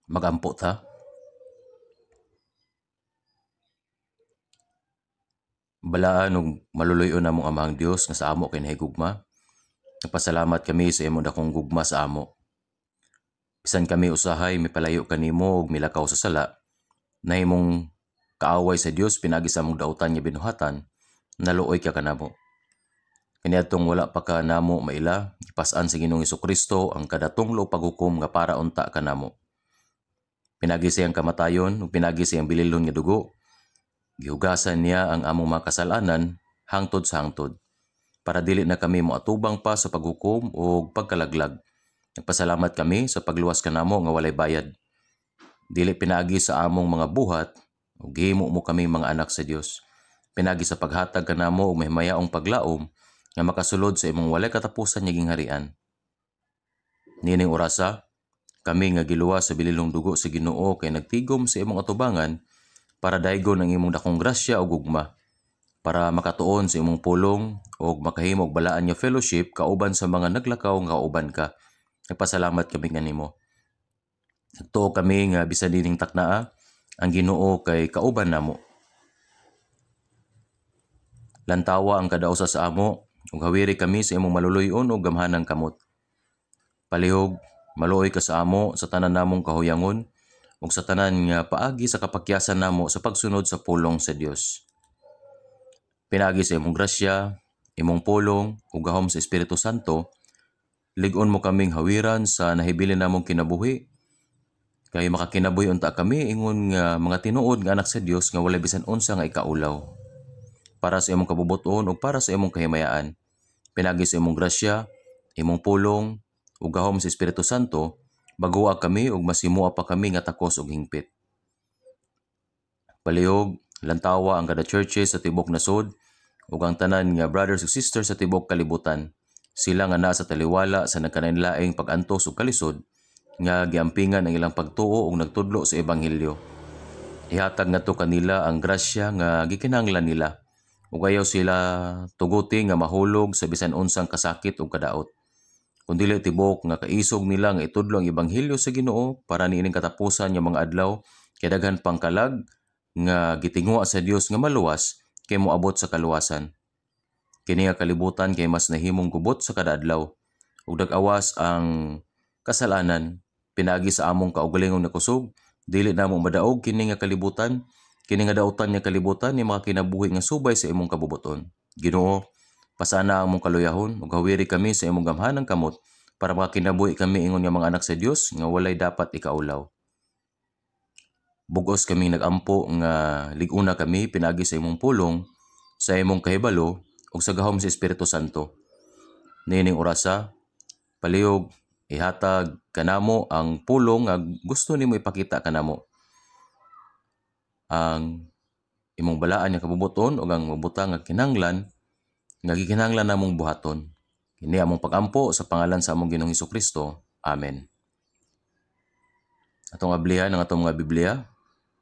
Magampo ta. Balaan og maluluyon namong Amahang Dios nga sa amo kay nahigugma. Nagpasalamat kami sa imong dakong gugma sa amo. Bisan kami usahay mipalayo kanimo og milakaw sa sala, nahimong kaaway sa Dios pinagi sa among dautan nga binuhatan, naluoy ka kanamo. Kaniadtong wala pa ka namo maila, ipas-an sa Ginoong Hesukristo ang kadatunglo paghukom nga para unta kanamo. Pinagi siyang kamatayon ug pinagi siyang bililhon nga dugo. Gihugasan niya ang among mga kasalanan hangtod sa hangtod, para dili na kami moatubang pa sa paghukom o pagkalaglag. Nagpasalamat kami sa pagluwas kanamo nga walay bayad. Dili pinagi sa among mga buhat ug gihimo mo kami mga anak sa Dios. Pinagi sa paghatag kanamo og mahimayaong paglaom nga makasulod sa imong walay katapusan nga gingharian. Nining orasa, kami nga giluwas sa bililhong dugo sa Ginoo kay nagtigom sa imong atubangan para daygon ang imong dakong grasya o gugma, para makatuon sa imong pulong o makahimo og balaan nga fellowship kauban sa mga naglakaw nga kauban ka. Nagpasalamat kami kanimo. Nagtuo kami nga bisan dining taknaa, ang Ginoo kay kauban namo. Lantawa ang kadausa sa amo ug hawiri kami sa imong maluluyon ug gamhanang kamot. Palihog, maluoy ka sa amo sa tanan namong kahuyangon ug sa tanan nga paagi sa kapakyasan namo sa pagsunod sa pulong sa Dios. Pinagi sa imong grasya, imong pulong ug gahom sa Espiritu Santo, lig-on mo kaming hawiran sa nahibilin namong kinabuhi, kay makakinabuhi unta kami ingon nga mga tinuod nga anak sa Dios nga walay bisan unsa nga ikaulaw. Para sa imong kabubuton ug para sa imong kahimayaan, pinagi sa imong grasya, imong pulong ug gahom sa Espiritu Santo, bagua kami ug masimua pa kami nga takos ug hingpit. Palihog, lantawa ang kada churches sa tibok nasod ug ang tanan nga brothers ug sisters sa tibok kalibutan. Sila nga naa sa taliwala sa nagkanainlaing pag-antos ug kalisod nga giampingan ang ilang pagtuo ug nagtudlo sa ebanghelyo. Ihatag nato kanila ang grasya nga gikinahanglan nila ug ayaw sila tuguti nga mahulog sa bisan unsang kasakit ug kadaot. Kung dili tibok nga kaisog nila nga itudlo ang ebanghelyo sa Ginoo para niining katapusan nga mga adlaw, kay daghan pang kalag nga gitingwa sa Dios nga maluwas kay moabot sa kaluwasan. Kini nga kalibutan kay mas nahimong gubot sa kada adlaw ug dag-awas ang kasalanan. Pinagi sa among kaugalingong nakusog, dili namo madaog kini nga kalibutan. Kini nga dautan nga kalibutan ni mga kinabuhi nga subay sa imong kabubuton. Ginoo, pasana ang mong kaluyahon ug hawiri kami sa imong gamhanang kamot para makakinabuhi kami ingon nga mga anak sa Dios nga walay dapat ikaulaw. Bugos kami nagampo nga lig-una kami pinagi sa imong pulong, sa imong kahibalo ug sa gahom sa Espiritu Santo. Nining orasa, palihog ihatag kanamo ang pulong nga gusto nimo ipakita kanamo. Ang imong balaan nga kabubuton ug ang mabutang nga kinahanglan nga gikinahanglan namong buhaton. Kini among pagampo sa pangalan sa among Ginoong Hesukristo. Amen. Atong ablihan ang atong mga Biblia,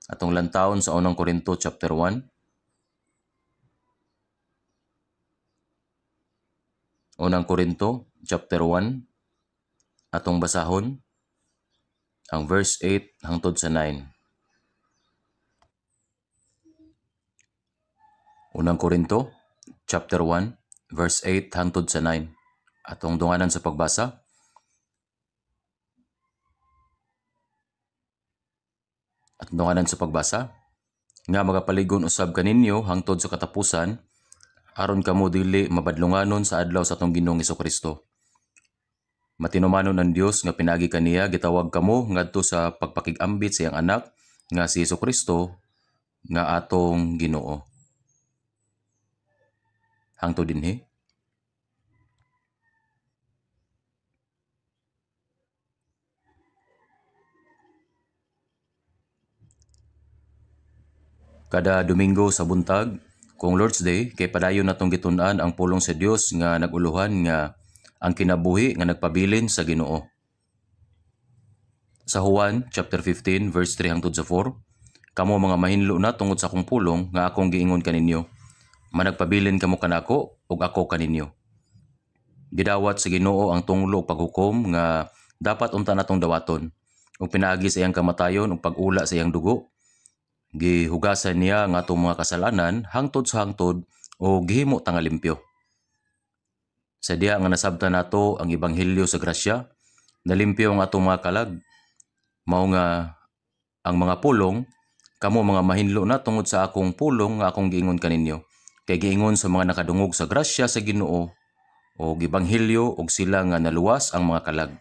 atong lantawon sa 1 Corinto chapter 1. 1 Corinto chapter 1, atong basahon ang verse 8 hangtod sa 9. 1 Corinto chapter 1, verse 8 hangtod sa 9. Atong dunganan sa pagbasa. Atong dunganan sa pagbasa. Nga magapaligon usab kaninyo hangtod sa katapusan, aron kamo dili mabadlunganon sa adlaw sa atong Ginoong Hesukristo. Matinumanon ang Dios nga pinagi kaniya, gitawag kamo ngadto sa pagpakig-ambit sa iyang anak nga si Hesukristo nga atong Ginoo. Hangtod dinhi. Kada Domingo sa buntag, kung Lord's Day, kay padayon natong gitun-an ang pulong sa Dios nga naguluhan nga ang kinabuhi nga nagpabilin sa Ginoo. Sa Juan chapter 15 verse 3 hangtod sa 4, kamo mga mahinlo na tungod sa akong pulong nga akong giingon kaninyo, managpabilin kamo kanako ug ako kaninyo. Gidawat sa Ginoo ang tunglo paghukom nga dapat unta natong dawaton. ug pinaagi sa iyang kamatayon ug pag-ula sa iyang dugo. Gihugasan niya ang atong mga kasalanan hangtod sa hangtod o gihimo tanga limpyo. Sa diha nga nasabtan nato ang ebanghelyo sa grasya, nalimpyo ang atong mga kalag. Mao nga ang mga pulong, kamo mga mahinlo na tungod sa akong pulong nga akong giingon kaninyo. Kay giingon sa mga nakadungog sa grasya sa Ginoo o ebanghelyo og sila nga naluwas ang mga kalag.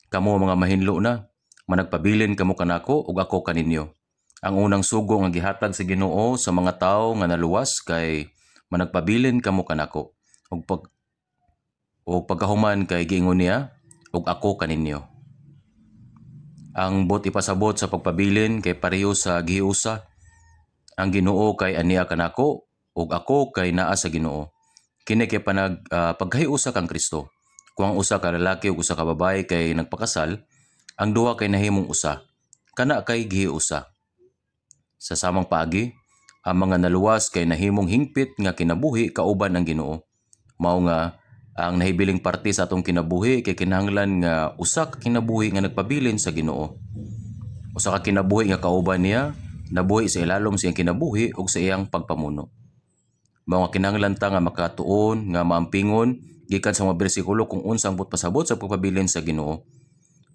Kamo mga mahinlo na, managpabilin kamo kanako ug ako kaninyo. Ang unang sugo nga gihatag sa Ginoo sa mga tawo nga naluwas kay managpabilin kamo kanako ug pagkahuman kay giingon niya ug ako kaninyo. Ang bot ipasabot sa pagpabilin kay pareho sa gihiusa. Ang Ginoo kay aniya kanako ug ako kay naa sa Ginoo. Kini kay pagkahiusa kang Kristo. Kung ang usa ka lalaki ug usa ka babae kay nagpakasal, ang duha kay nahimong usa. Kana kay gihiusa. Sa samang paagi, ang mga naluwas kay nahimong hingpit nga kinabuhi kauban ang Ginoo. Mao nga ang nahibiling parte sa atong kinabuhi kay kinahanglan nga usa ka kinabuhi nga nagpabilin sa Ginoo. Usa ka kinabuhi nga kauban niya, nabuhi sa ilalom sa iyang kinabuhi ug sa iyang pagpamuno. Mao nga kinahanglan ta nga makatuon nga maampingon gikan sa mga bersikulo kung unsa ang pasabot sa pagpabilin sa Ginoo.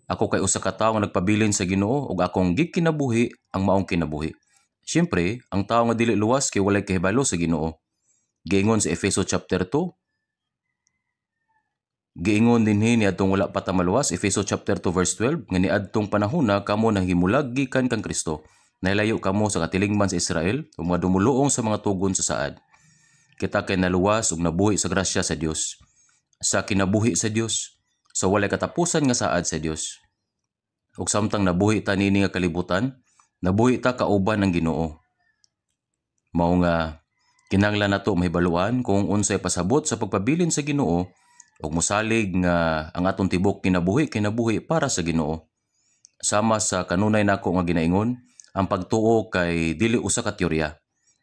Ako kay usa ka tawo nga nagpabilin sa Ginoo ug akong gikinabuhi ang maong kinabuhi. Siyempre, ang tawo nga dili luwas kay walay kahibalo sa Ginoo. Giingon sa Efeso chapter 2. Giingon dinhi niadtong wala pa ta maluwas, Efeso chapter 2 verse 12, nga niadtong panahona kamo nanghimulag gikan kang Kristo. Nailayo kamo sa katilingban sa Israel ug mga dumuluong sa mga tugon sa saad. Kita kay naluwas ug nabuhi sa grasya sa Dios. Sa kinabuhi sa Dios, sa walay katapusan nga saad sa Dios. Ug samtang nabuhi ta nini nga kalibutan, nabuhi ta kauban ng Ginoo. Mao nga kinahanglan nato mahibaluan kung unsay pasabot sa pagpabilin sa Ginoo ug mosalig nga ang atong tibok kinabuhi para sa Ginoo. Sama sa kanunay nako nga ginaingon, ang pagtuo kay dili usa ka teorya.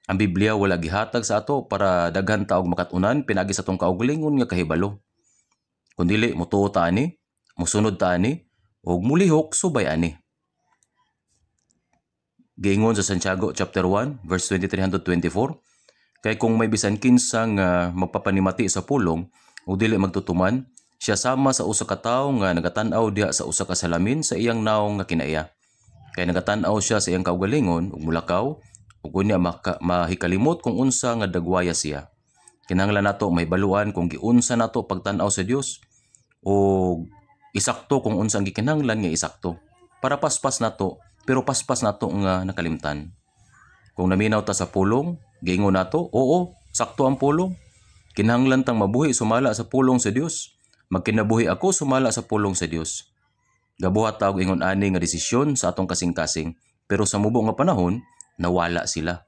Ang Biblia wala gihatag sa ato para daghan ta og makatunan pinaagi sa atong kaugalingon nga kahibalo. Kundili motuo ta ani, mosunod ta ani ug mulihok subay ani. Giingon sa Santiago chapter 1 verse 23-24, kay kung may bisan kinsa nga magpapanimati sa pulong o dili magtutuman, siya sama sa usa ka tawo nga nagatanaw diha sa usa ka salamin sa iyang naong nga kinaiya. Kay nagatanaw siya sa iyang kaugalingon ug mulakaw ug unya mahikalimot kung unsa nga dagwaya siya. Kinahanglan nato mahibaluan kung giunsa nato pagtan-aw sa Dios o isakto kung unsa ang gikinahanglan nga isakto. Para paspas nato, pero paspas nato nga nakalimtan. Kung naminaw ta sa pulong, giingon nato, oo, sakto ang pulong. Kinahanglan tang mabuhi sumala sa pulong sa Dios. Magkinabuhi ako sumala sa pulong sa Dios. Gabuhat ta og ingon ani nga desisyon sa atong kasing-kasing, pero sa mubo nga panahon nawala sila.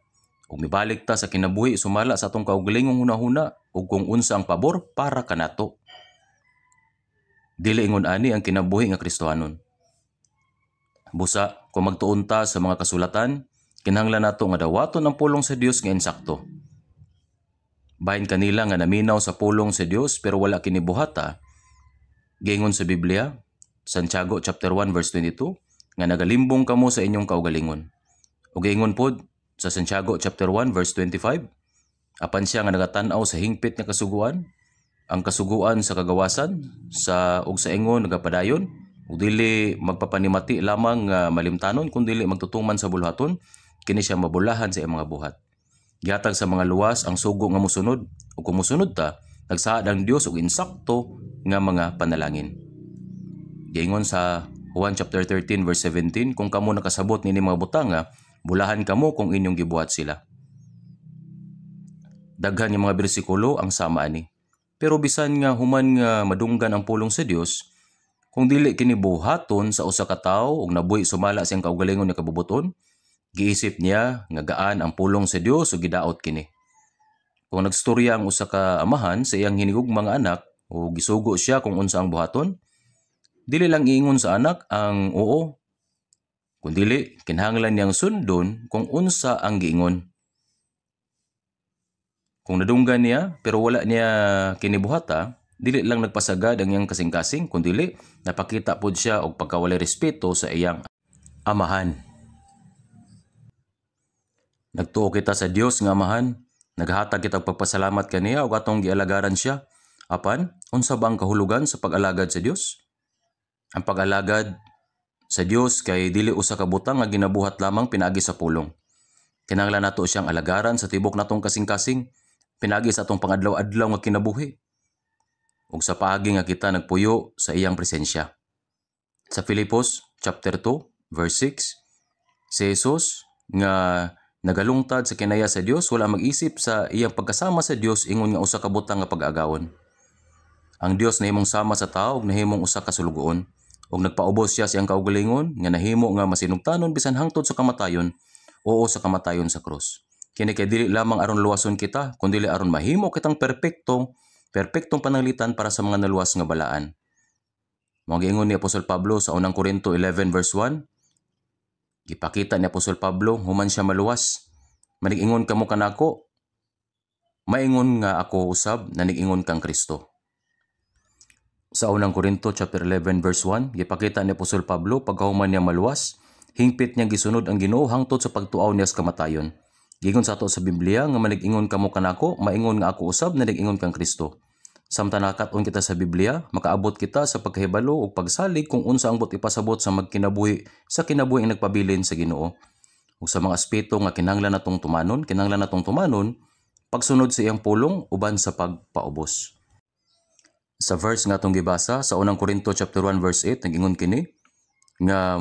Ug mibalik ta sa kinabuhi sumala sa atong kaugalingong hunahuna ug kung unsa ang pabor para kanato. Dili ingon ani ang kinabuhi nga Kristohanon. Busa, kung magtuon ta sa mga kasulatan, kinahanglan nato nga dawaton ang pulong sa Dios nga insakto. Bahin kanila nga naminaw sa pulong sa Dios pero wala kini buhata. Giingon sa Biblia, Santiago chapter 1 verse 22, nga nagalimbong kamo sa inyong kaugalingon. Ug giingon pod sa Santiago chapter 1 verse 25, apan siya nga nagatanaw sa hingpit nga kasuguan, ang kasuguan sa kagawasan, ug sa ingon nagapadayon, ug dili magpapanimati lamang nga malimtanon kun dili magtutuman sa bulhaton, kini siya mabulahan sa iyang mga buhat. Gihatag sa mga luwas ang sugo nga mosunod, ug kung mosunod ta, nagsaad ang Dios og insakto nga mga panalangin. Giingon sa Juan chapter 13 verse 17, kung kamo nakasabot nini mga butanga, bulahan kamo kung inyong gibuhat sila. Daghan nga mga bersikulo ang sama ani. Pero bisan nga human nga madunggan ang pulong sa Dios, kung dili kini buhaton sa usa ka tawo ug nabuhi sumala siyang kaugalingon nga kabubuton, giisip niya nga gaan ang pulong sa Dios ug gidaot kini. Kung nagstorya ang usa ka amahan sa iyang hinigugmang anak o gisugo siya kung unsa ang buhaton, dili lang iingon sa anak ang oo, kundi kinahanglan niyang sundon kung unsa ang giingon. Kung nadunggan niya pero wala niya kinibuhata, Dili lang nagpasagad ang iyang kasing-kasing, kundili napakita pud siya og pagkawalay respeto sa iyang amahan. Nagtuo kita sa Dios nga amahan, naghatag kita og pagpasalamat kaniya ug atong gialagaran siya. Apan, unsa ba ang kahulugan sa pag-alagad sa Dios? Ang pag-alagad sa Dios kay dili usa ka butang nga ginabuhat lamang pinaagi sa pulong. Kinahanglan nato siyang alagaran sa tibok natong kasing-kasing, pinaagi sa atong pangadlaw-adlaw nga kinabuhi. Ug sa paagi nga kita nagpuyo sa iyang presensya. Sa Filipos chapter 2 verse 6, si Jesus nga nagalungtad sa kinaya sa Dios wala mag-isip sa iyang pagkasama sa Dios ingon nga usa ka butang nga pag-agawon. Ang Dios nahimong sama sa tao ug nahimong usa ka sulugoon ug nagpaubos siya sa iyang kaugalingon nga nahimo nga masinugtanon bisan hangtod sa kamatayon o sa kamatayon sa krus. Kini kay dili lamang aron luwason kita kundi aron mahimo kitang perpektong pananglitan para sa mga naluwas nga balaan. Mao giingon ni Apostol Pablo sa unang Korinto 11 verse 1. Gipakita ni Apostol Pablo human siya maluwas. Manig-ingon kamo kanako, maingon nga ako usab nanig-ingon kang Kristo. Sa unang Korinto chapter 11 verse 1, gipakita ni Apostol Pablo pagkahuman niya maluwas, hingpit niya gisunod ang Ginoo hangtod sa pagtuaw niya sa kamatayon. Giingon sa ato sa Biblia nga manig-ingon kamo kanako, maingon nga ako usab nanig-ingon kang Kristo. Samtang nakaton kita sa Biblia, makaabot kita sa pagkahibalo o pagsalig kung unsa ang bot ipasabot sa magkinabuhi sa kinabuhi ang nagpabilin sa Ginoo. Ug sa mga aspeto nga kinahanglan natong tumanon, pagsunod sa iyang pulong uban sa pagpaubos. Sa verse nga atong gibasa sa unang Korinto chapter 1 verse 8 nagingon kini nga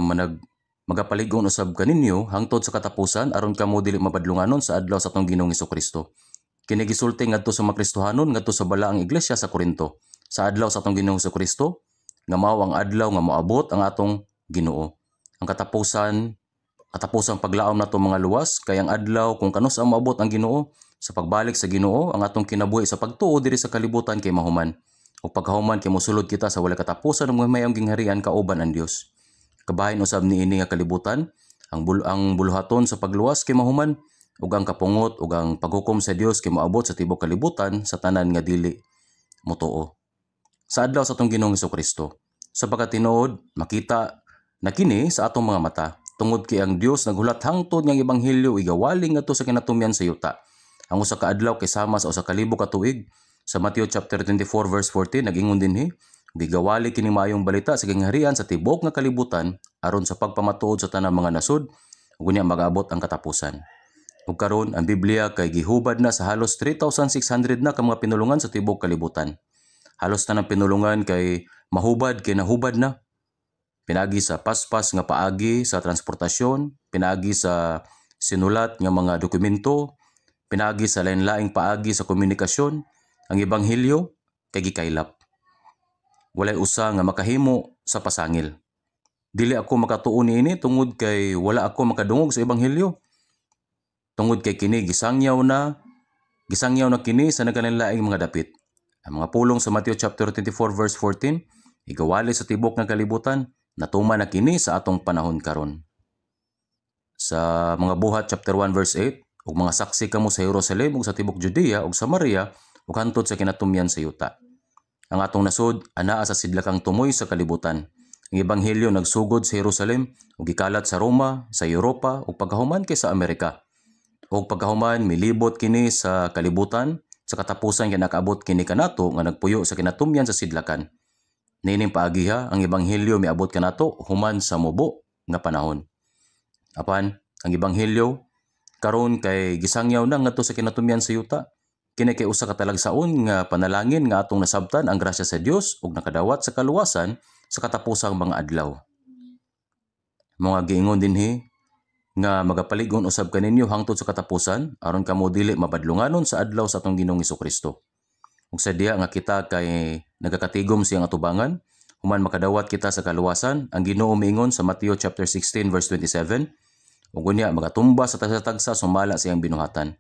magapalig-on usab kaninyo hangtod sa katapusan aron kamo dili mabadlunganon sa adlaw sa atong Ginoong Hesukristo. Kini gisulti ngadto sa mga Kristohanon ngadto sa balaang iglesia sa Korinto sa adlaw sa atong Ginoong Hesukristo nga mao ang adlaw nga moabot ang atong Ginoo. Ang katapusang paglaom nato mga luwas kay ang adlaw kung kanus ang moabot ang Ginoo sa pagbalik sa Ginoo ang atong kinabuhi sa pagtuo diri sa kalibutan kay mahuman. O pagkahuman kay mosulod kita sa wala katapusan ng mayong gingharian kauban ang Dios. Kabahin usab niini nga kalibutan, ang buluhaton sa pagluwas kay mahuman ug ang kapungot ug ang paghukom sa Dios kay moabot sa tibok kalibutan sa tanan nga dili motuo. Sa adlaw sa atong Ginoong Hesukristo, sa pagkatinuod makita na kini sa atong mga mata tungod kay ang Dios naghulat hangtod nga ebanghelyo igawali ngadto sa kinatumyan sa yuta. Ang usa ka adlaw kay sama sa usa ka libo ka tuig. Sa Matthew chapter 24 verse 14 nagingon dinhi, gigawali kini maayong balita sa gingharian sa tibok nga kalibutan aron sa pagpamatuod sa tanang mga nasud ug unya mag-abot ang katapusan. Ug karon ang Biblia kay gihubad na sa halos 3,600 na ka mga pinulungan sa tibok kalibutan. Halos tanang pinulungan kay mahubad kay nahubad na. Pinagi sa paspas nga paagi sa transportasyon, pinagi sa sinulat nga mga dokumento, pinagi sa lain-laing paagi sa komunikasyon. Ang ebanghelyo kay gikaylap. Walay usa nga makahimo sa pasangil. Dili ako makatuo niini tungod kay wala ako makadungog sa ebanghelyo. Tungod kay kini gisangyaw na kini sa nagkalain-laing mga dapit. Ang mga pulong sa Matthew chapter 24 verse 14, igawali sa tibok nga kalibutan, natuman na kini sa atong panahon karon. Sa mga buhat chapter 1 verse 8, ug mga saksi kamo sa Jerusalem ug sa tibok Judea ug Samaria ug hantod sa kinatumyan sa yuta. Ang atong nasod anaa sa sidlakang tumoy sa kalibutan. Ang ebanghelyo nagsugod sa Jerusalem ug gikalat sa Roma, sa Europa ug pagkahuman kay sa Amerika. Ug pagkahuman milibot kini sa kalibutan, sa katapusan kay nakaabot kini kanato nga nagpuyo sa kinatumyan sa sidlakan. Niining paagiha ang ebanghelyo miabot kanato human sa mubo nga panahon. Apan ang ebanghelyo karon kay gisangyaw na ngadto sa kinatumyan sa yuta. Kini kay usa ka talagsaon nga panalangin nga atong nasabtan ang grasya sa Dios ug nakadawat sa kaluwasan sa katapusang mga adlaw. Mga giingon dinhi nga magapalig-on usab kaninyo hangtod sa katapusan aron kamo dili mabadlunganon sa adlaw sa atong Ginoong Hesukristo. Ug sa diha nga kita kay nagakatigom siyang atubangan, human makadawat kita sa kaluwasan, ang Ginoo miingon sa Matthew chapter 16 verse 27, ug unya magatumba sa tagsa-tagsa sumala siyang binuhatan.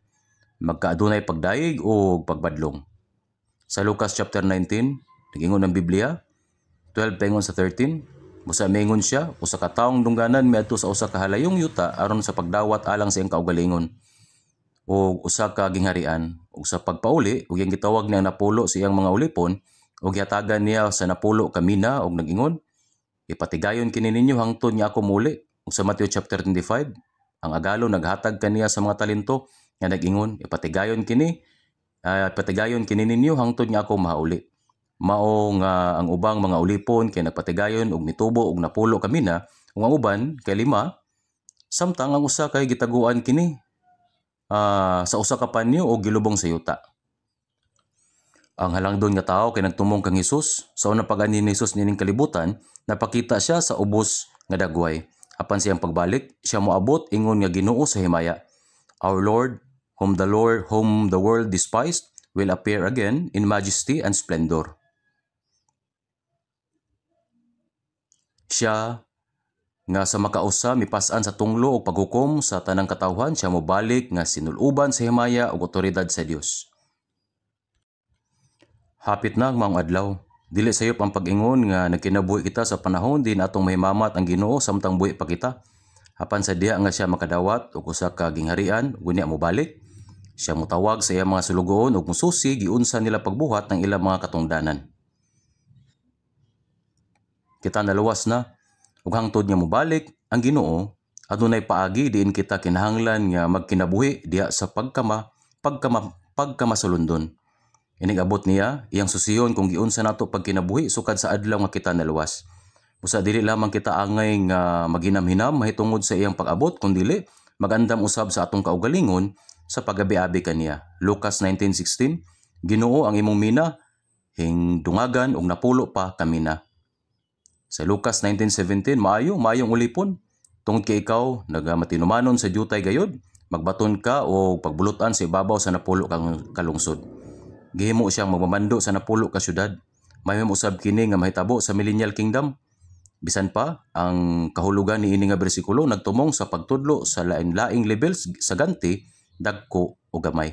Magkaadunay pagdaig o pagbadlong. Sa Lucas chapter 19, nagingon ang Biblia, 12 paingon sa 13, busa mingon siya, usa ka taong dungganan miadto sa usa ka halayong yuta aron sa pagdawat alang sa iyang kaugalingon. O usa ka gingharian, ug sa pagpauli, ug yang gitawag niyang napulo sa iyang mga ulipon, ug yatagan niya sa napulo ka mina og nag-ingon, ipatigayon kini ninyo hangtod nga ako muli. Ug sa Matthew chapter 25, ang agalo naghatag kaniya sa mga talento nga nag-ingon, ipatigayon kini ninyo hangtod nga ako mahauli. Mao nga ang ubang mga ulipon kay nagpatigayon og mitubo og napulo ka mina, ug ang uban kay 5, samtang ang usa kay gitaguan kini sa usa ka panyo o gilubong sa yuta. Ang halangdon nga tao kay nagtumong kang Hesus. Sa unang pag-ani ni Hesus nining kalibutan, napakita siya sa ubos nga dagway. Apan siyang pagbalik, siya moabot ingon nga Ginoo sa himaya. Our Lord, whom the world despised, will appear again in majesty and splendor. Siya nga sa makausa mipas-an sa tunglo o paghukom sa tanang katawhan, siya mobalik nga sinul-uban sa himaya ug otoridad sa Dios. Hapit na ang mga adlaw. Dili sayop ang pag-ingon nga nagkinabuhi kita sa panahon din atong mahimamat ang Ginoo samtang buhi pa kita. Apan sa diha nga siya makadawat og usa ka gingharian ug unya mobalik, siya motawag sa iyang mga sulugoon ug mususi giunsa nila pagbuhat ng ilang mga katungdanan. Kita naluwas na ug hangtod nga mobalik ang Ginoo, adunay paagi diin kita kinahanglan nga magkinabuhi diha sa pagkamasulundon. Inigabot niya iyang susiyon kung giunsa nato pagkinabuhi sukad sa adlaw nga kita naluwas. Busa dili lamang kita angay nga maginamhinam mahitungod sa iyang pag-abot, kundi magandam usab sa atong kaugalingon sa pagabi-abi kaniya. Lucas 19:16, Ginoo ang imong mina, hingdungagan og napulo pa ka mina. Sa Lucas 19:17, maayong ulipon. Tungod kay ikaw nagamatinumanon sa jutay gayod, magbaton ka o pagbulutan sa ibabaw sa napulo kang kalungsod. Gihimo siyang magmamando sa napulo ka syudad. May usab kini nga mahitabo sa Millennial Kingdom. Bisan pa, ang kahulugan ni ini nga bersikulo nagtumong sa pagtudlo sa lain-laing levels sa ganti, dagko o gamay.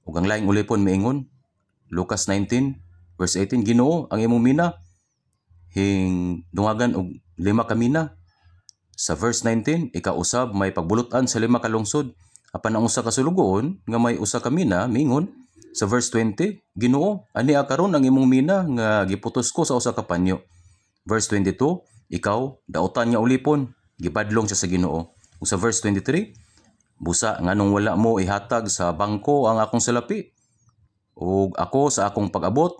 Ug ang laing ulipon miingon, Lucas 19 verse 18, Ginoo ang imong mina, hingdungagan og 5 ka mina. Sa verse 19, ikaw usab may pagbulutan sa 5 ka lungsod. Apan ang usa ka sulugoon nga may usa ka mina miingon, sa verse 20, Ginoo, ani karon ang imong mina nga giputos ko sa usa ka panyo. Verse 22, ikaw dautan nga ulipon, gibadlong siya sa Ginoo. Ug sa verse 23, busa nganong wala mo ihatag sa bangko ang akong salapi. Ug ako sa akong pag-abot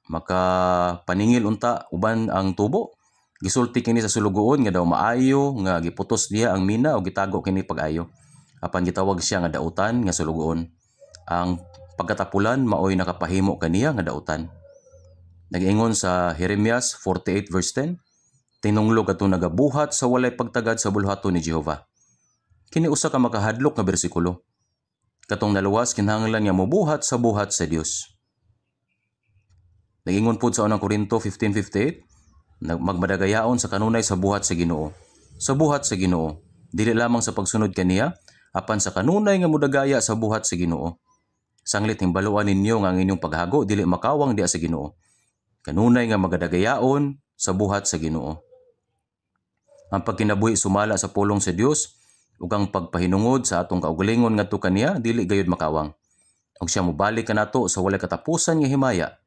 makapaningil unta uban ang tubo. Gisulti kini sa sulugoon nga daw maayo nga giputos niya ang mina o gitago kini pag-ayo. Apan gitawag siya nga dautan nga sulugoon. Ang pagkatapulan maoy nakapahimo kaniya nga dautan. Nag-ingon sa Jeremias 48 verse 10, tinunglog ato nagabuhat sa walay pagtagad sa bulhaton ni Jehova. Kini usa ka makahadlok nga bersikulo. Katong naluwas kinahanglan nga mobuhat sa buhat sa Dios. Nag-ingon pud sa unang Korinto 15:58, magmadagayaon sa kanunay sa buhat sa Ginoo. Sa buhat sa Ginoo, dili lamang sa pagsunod kaniya, apan sa kanunay nga modagaya sa buhat sa Ginoo. Sanglit himbaluan ninyo nga ang inyong paghago dili makawang diha sa Ginoo. Kanunay nga magadagayaon sa buhat sa Ginoo. Ang pagkinabuhi sumala sa pulong sa Dios ug ang pagpahinungod sa atong kaugalingon ngadto kaniya dili gayud makawang. Ug siya mobalik kanato sa walay katapusan nga himaya.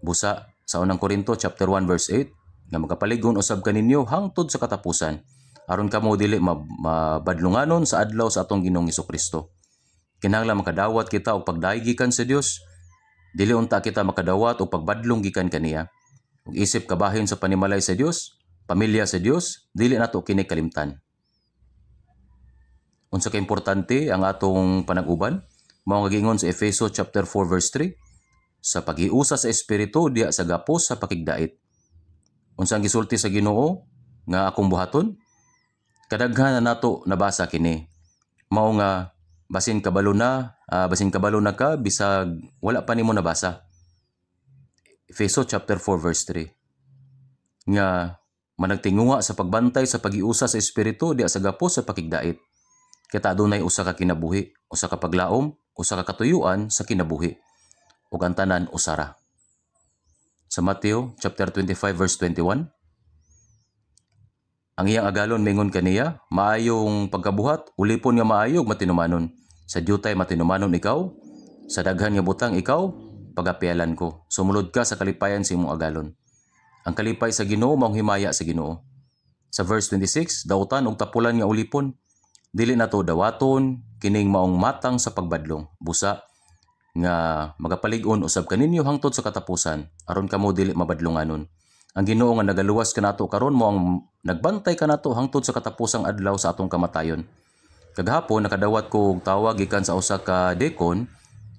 Busa sa unang Korinto chapter 1 verse 8, nga magapaligon usab kaninyo hangtod sa katapusan, aron kamo dili mabadlunganon sa adlaw sa atong Ginoong Hesukristo. Kinahanglan makadawat kita og pagdaig gikan sa Dios. Dili unta kita makadawat og pagbadlong gikan kaniya. Ug isip kabahin sa panimalay sa Dios, pamilya sa Dios, dili nato kini kalimtan. Unsa ka importante ang atong panag-uban? Mao nga giingon sa Efeso chapter 4 verse 3, sa paghiusa sa espiritu diha sa gapos sa pakigdait. Unsa ang gisulti sa Ginoo nga akong buhaton? Kadaghan na nato nabasa kini. Mao nga basin kabalo na ka bisag wala pa nimo nabasa. Efeso chapter 4 verse 3. Nga managtinguha sa pagbantay sa paghiusa sa espiritu diha sa gapos sa pakigdait. Kita adunay usa ka kinabuhi, usa ka paglaom, usa ka katuyuan sa kinabuhi. Ug ang tanan usara. Sa Matthew chapter 25 verse 21, ang iyang agalon mingon kaniya, maayong pagkabuhat, ulipon nga maayo ug matinumanon. Sa diyutay matinumanon ikaw, sa daghan nga butang ikaw, pagapialan ko. Sumulod ka sa kalipayan sa imong agalon. Ang kalipay sa Ginoo maong himaya sa Ginoo. Sa verse 26, dautan og tapulan nga ulipon. Dili na to dawaton, kining maong matang sa pagbadlong. Busa nga magapalig-on usab kaninyo hangtod sa katapusan aron kamo dili mabadlonganon. Ang Ginoo nga nagaluwas kanato karon mo ang nagbantay kanato hangtod sa katapusang adlaw sa atong kamatayon. Kagahapon nakadawat ko og tawag gikan sa usa ka deacon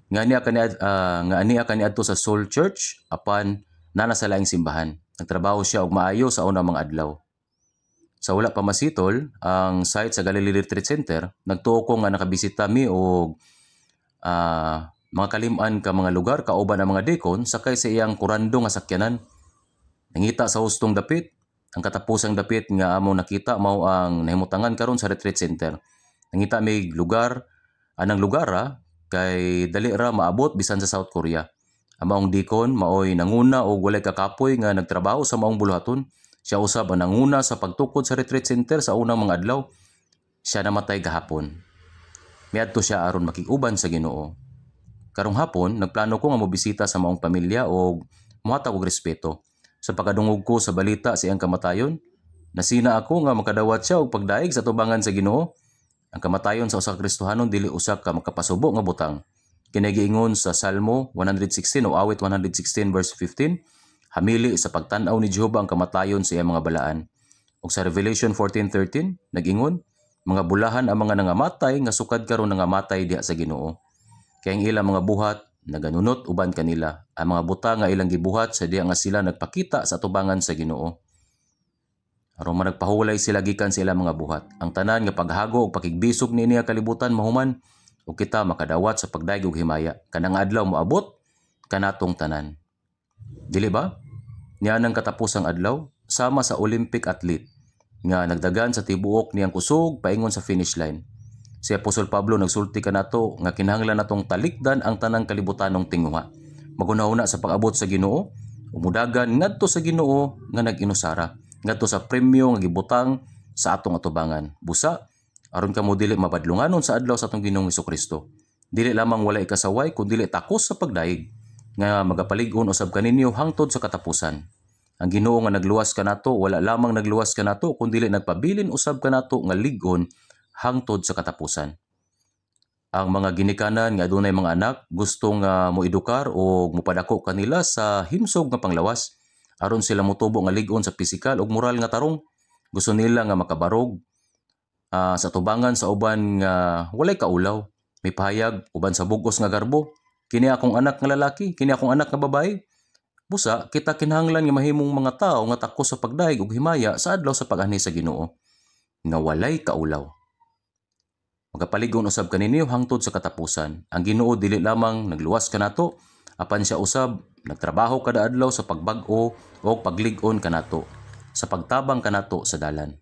nga aniya kaniadto sa Soul Church apan nana sa laing simbahan. Nagtrabaho siya og maayo sa unang mga adlaw. Sa wala pa masitol ang site sa Galilee Retreat Center, nagtuo ko nga nakabisita mi og mga kalim-an ka mga lugar kauban ang mga deacon sakay sa iyang kurando nga sakyanan. Nangita sa hustong dapit, ang katapusang dapit nga amo nakita mao ang nahimutangan karon sa retreat center. Nangita may lugar, anang lugara kay dali ra maabot bisan sa South Korea. Ang maong deacon maoy nanguna og walay kakapoy nga nagtrabaho sa maong buluhaton. Siya usab ang nanguna sa pagtukod sa retreat center sa unang mga adlaw. Siya namatay gahapon. Miadto siya aron makig-uban sa Ginoo. Karong hapon, nagplano ko nga mobisita sa maong pamilya o muhatag og respeto. Sa pagkadungog ko sa balita sa iyang kamatayon, nasina ako nga makadawat siya og pagdaig sa tubangan sa Ginoo. Ang kamatayon sa usa ka Kristohanon dili usa ka makapasubo nga butang. Kini giingon sa Salmo 116 o awit 116 verse 15, hamili sa pagtan-aw ni Jehova ang kamatayon sa iyang mga balaan. Ug sa Revelation 14:13 nag-ingon, mga bulahan ang mga nangamatay nga sukad karon nangamatay diha sa Ginoo. Kaya ang ilang mga buhat naganunot uban kanila. Ang mga buta nga ilang gibuhat sa diha nga sila nagpakita sa tubangan sa Ginoo. Aron managpahulay sila gikan sa ilang mga buhat. Ang tanan nga paghago ug pakigbisog niini kalibutan mahuman ug kita makadawat sa pagdaig ug himaya. Kanang adlaw moabot kanatong tanan. Dili ba? Nianang katapusang adlaw sama sa Olympic athlete nga nagdagan sa tibuok niyang kusog paingon sa finish line. Si Apostol Pablo nagsulti kanato nga kinahanglan natong talikdan ang tanang kalibutanong tinguha. Magunahuna sa pag-abot sa Ginoo, umudagan ngadto sa Ginoo nga nag-inusara, ngadto sa premyo nga gibutang sa atong atubangan. Busa aron kamo dili mabadlunganon sa adlaw sa atong Ginoong Hesukristo. Dili lamang walay kasaway kundi dili takos sa pagdaig nga magapalig-on usab kaninyo hangtod sa katapusan. Ang Ginoo nga nagluwas kanato wala lamang nagluwas kanato kundi dili nagpabilin usab kanato nga lig-on hangtod sa katapusan. Ang mga ginikanan nga adunay mga anak gusto nga moedukar o mopadako kanila sa himsog nga panglawas aron sila motubo nga lig-on sa pisikal ug moral nga tarong. Gusto nila nga makabarog sa tubangan sa uban nga walay kaulaw, may pahayag uban sa bugos nga garbo. Kini akong anak nga lalaki, kini akong anak nga babae. Busa, kita kinahanglan nga mahimong mga tao nga takos sa pagdaig ug himaya sa adlaw sa pag-anhi sa Ginoo nga walay kaulaw. Magapalig-on usab kaninyo hangtod sa katapusan. Ang Ginoo dili lamang nagluwas kanato, apan siya usab nagtrabaho kada adlaw sa pagbag-o o paglig-on kanato, sa pagtabang kanato sa dalan.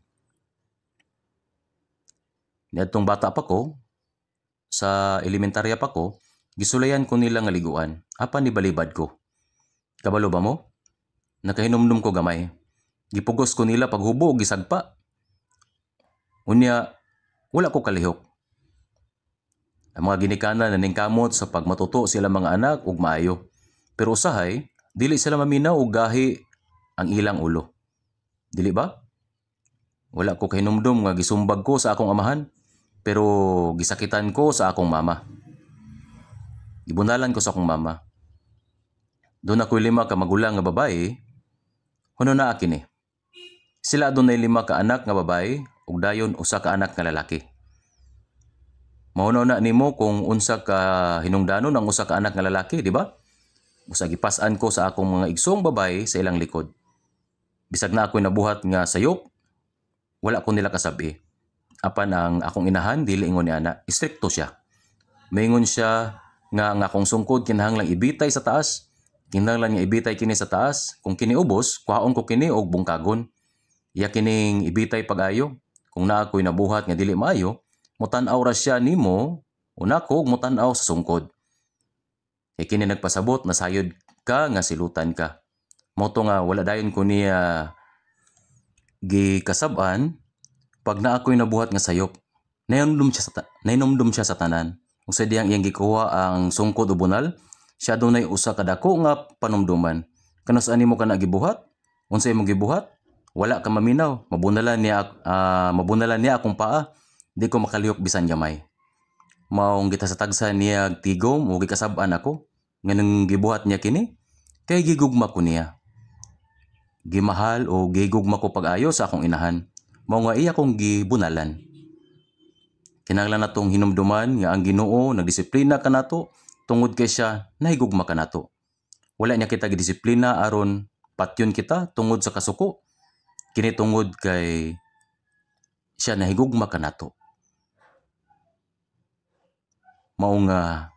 Niadtong bata pa ko, sa elementarya pa ko, gisulayan ko nila nga liguan, apan nibalibad ko. Kabalo ba mo? Nakahinumdum ko gamay. Gipugos ko nila paghubo o gisagpa. Unya, wala ko kalihok. Ang mga ginikanan na ningkamot sa pagmatuto sila mga anak ug maayo. Pero usahay, dili sila maminaw og gahi ang ilang ulo. Dili ba? Wala ko kahinumdum nga gisumbag ko sa akong amahan, pero gisakitan ko sa akong mama. Gibunalan ko sa akong mama. Doon ako'y 5 ka magulang nga babae, huno na akin eh. Sila adunay 5 ka anak nga babae, ug dayon 1 ka anak nga lalaki. Maunaw na nimo kung unsa ka hinungdanon ang 1 ka anak nga lalaki, di ba? Busa gipas-an ko sa akong mga igsong babae sa ilang likod. Bisag na ako'y nabuhat nga sayop, wala ko nila kasabi. Apan ang akong inahan, dili ingon ni ana, istrikto siya. Maingon siya nga ang akong sungkod kinahanglang ibitay sa taas. Kinahanglan nga ibitay kini sa taas. Kung kini ubos, kuhaon ko kini og bungkagon. Iya kining ibitay pag-ayo. Kung naa ako'y nabuhat nga dili maayo, mutan-aw ra siya nimo, una ko mutan-aw sa sungkod. Kay kini nagpasabot na sayod ka nga silutan ka. Moto nga wala dayon ko niya gikasab-an pag naa ako'y nabuhat nga sayop. Nainumdum siya sa tanan. Kung sa diyang iyang gikuha ang sungkod o bunal, siya adunay usa ka dako nga panumduman. Kanus ani mo kana gibuhat? Unsay imong gibuhat? Wala ka maminaw. Mabunalan niya akong paa. Di ko makalihok bisan gamay. Maong gitasatagsan niya tigom o gikasab-an ako. Nganong gibuhat niya kini? Kay gigugma ko niya. Gimahal o gigugma ko pag-ayo sa akong inahan. Mao nga iya kong gibunalan. Kinahanglan natong hinumduman nga ang Ginoo nagdisiplina kanato tungod kay siya nahigugma kanato. Wala niya kita gidisiplina aron patyon kita tungod sa kasuko. Kini tungod kay siya nahigugma kanato. Mao nga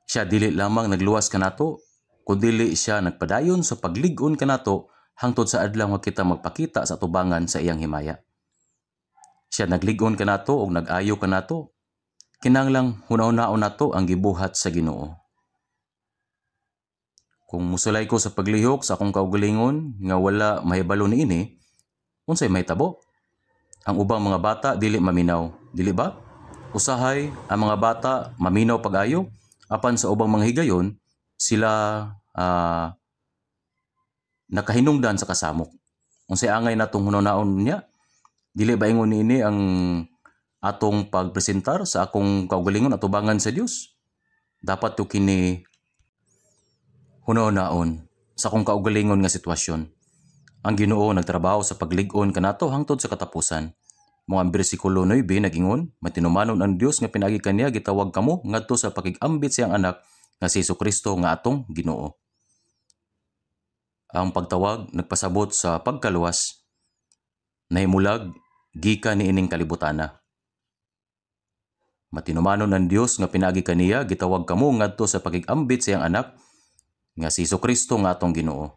siya dili lamang nagluwas kanato, kundi siya nagpadayon sa paglig-on kanato hangtod sa adlaw nga kita magpakita sa tubangan sa iyang himaya. Siya naglig-on kanato o nag-ayo kanato. Kinahanglang hunaw-naon nato ang gibuhat sa Ginoo. Kung musulay ko sa paglihok sa akong kaugalingon nga wala mahibalo niini, unsay mahitabo? Ang ubang mga bata dili maminaw, dili ba? Usahay ang mga bata maminaw pag-ayo, apan sa ubang mga higayon sila nakahinungdan sa kasamok. Unsay angay natong hunaw-naon niya? Dili ba ingon niini ang atong pagpresentar sa akong kaugalingon at tubangan sa Dios? Dapat to kini hunaw-naon sa akong kaugalingon nga sitwasyon. Ang Ginoo nagtrabaho sa paglig-on kanato hangtod sa katapusan. Mga bersikulo 9 nagingon, matinumanon ang Dios nga pinaagi kaniya gitawag kamo ngadto sa pakig-ambit siyang anak nga si Jesu-Kristo nga atong Ginoo. Ang pagtawag nagpasabot sa pagkaluwas, nahimulag gikan niining kalibutana. Matinumanon ang Dios nga pinaagi kaniya gitawag kamo ngadto sa pakig-ambit siyang anak nga si Jesu-Kristo nga atong Ginoo.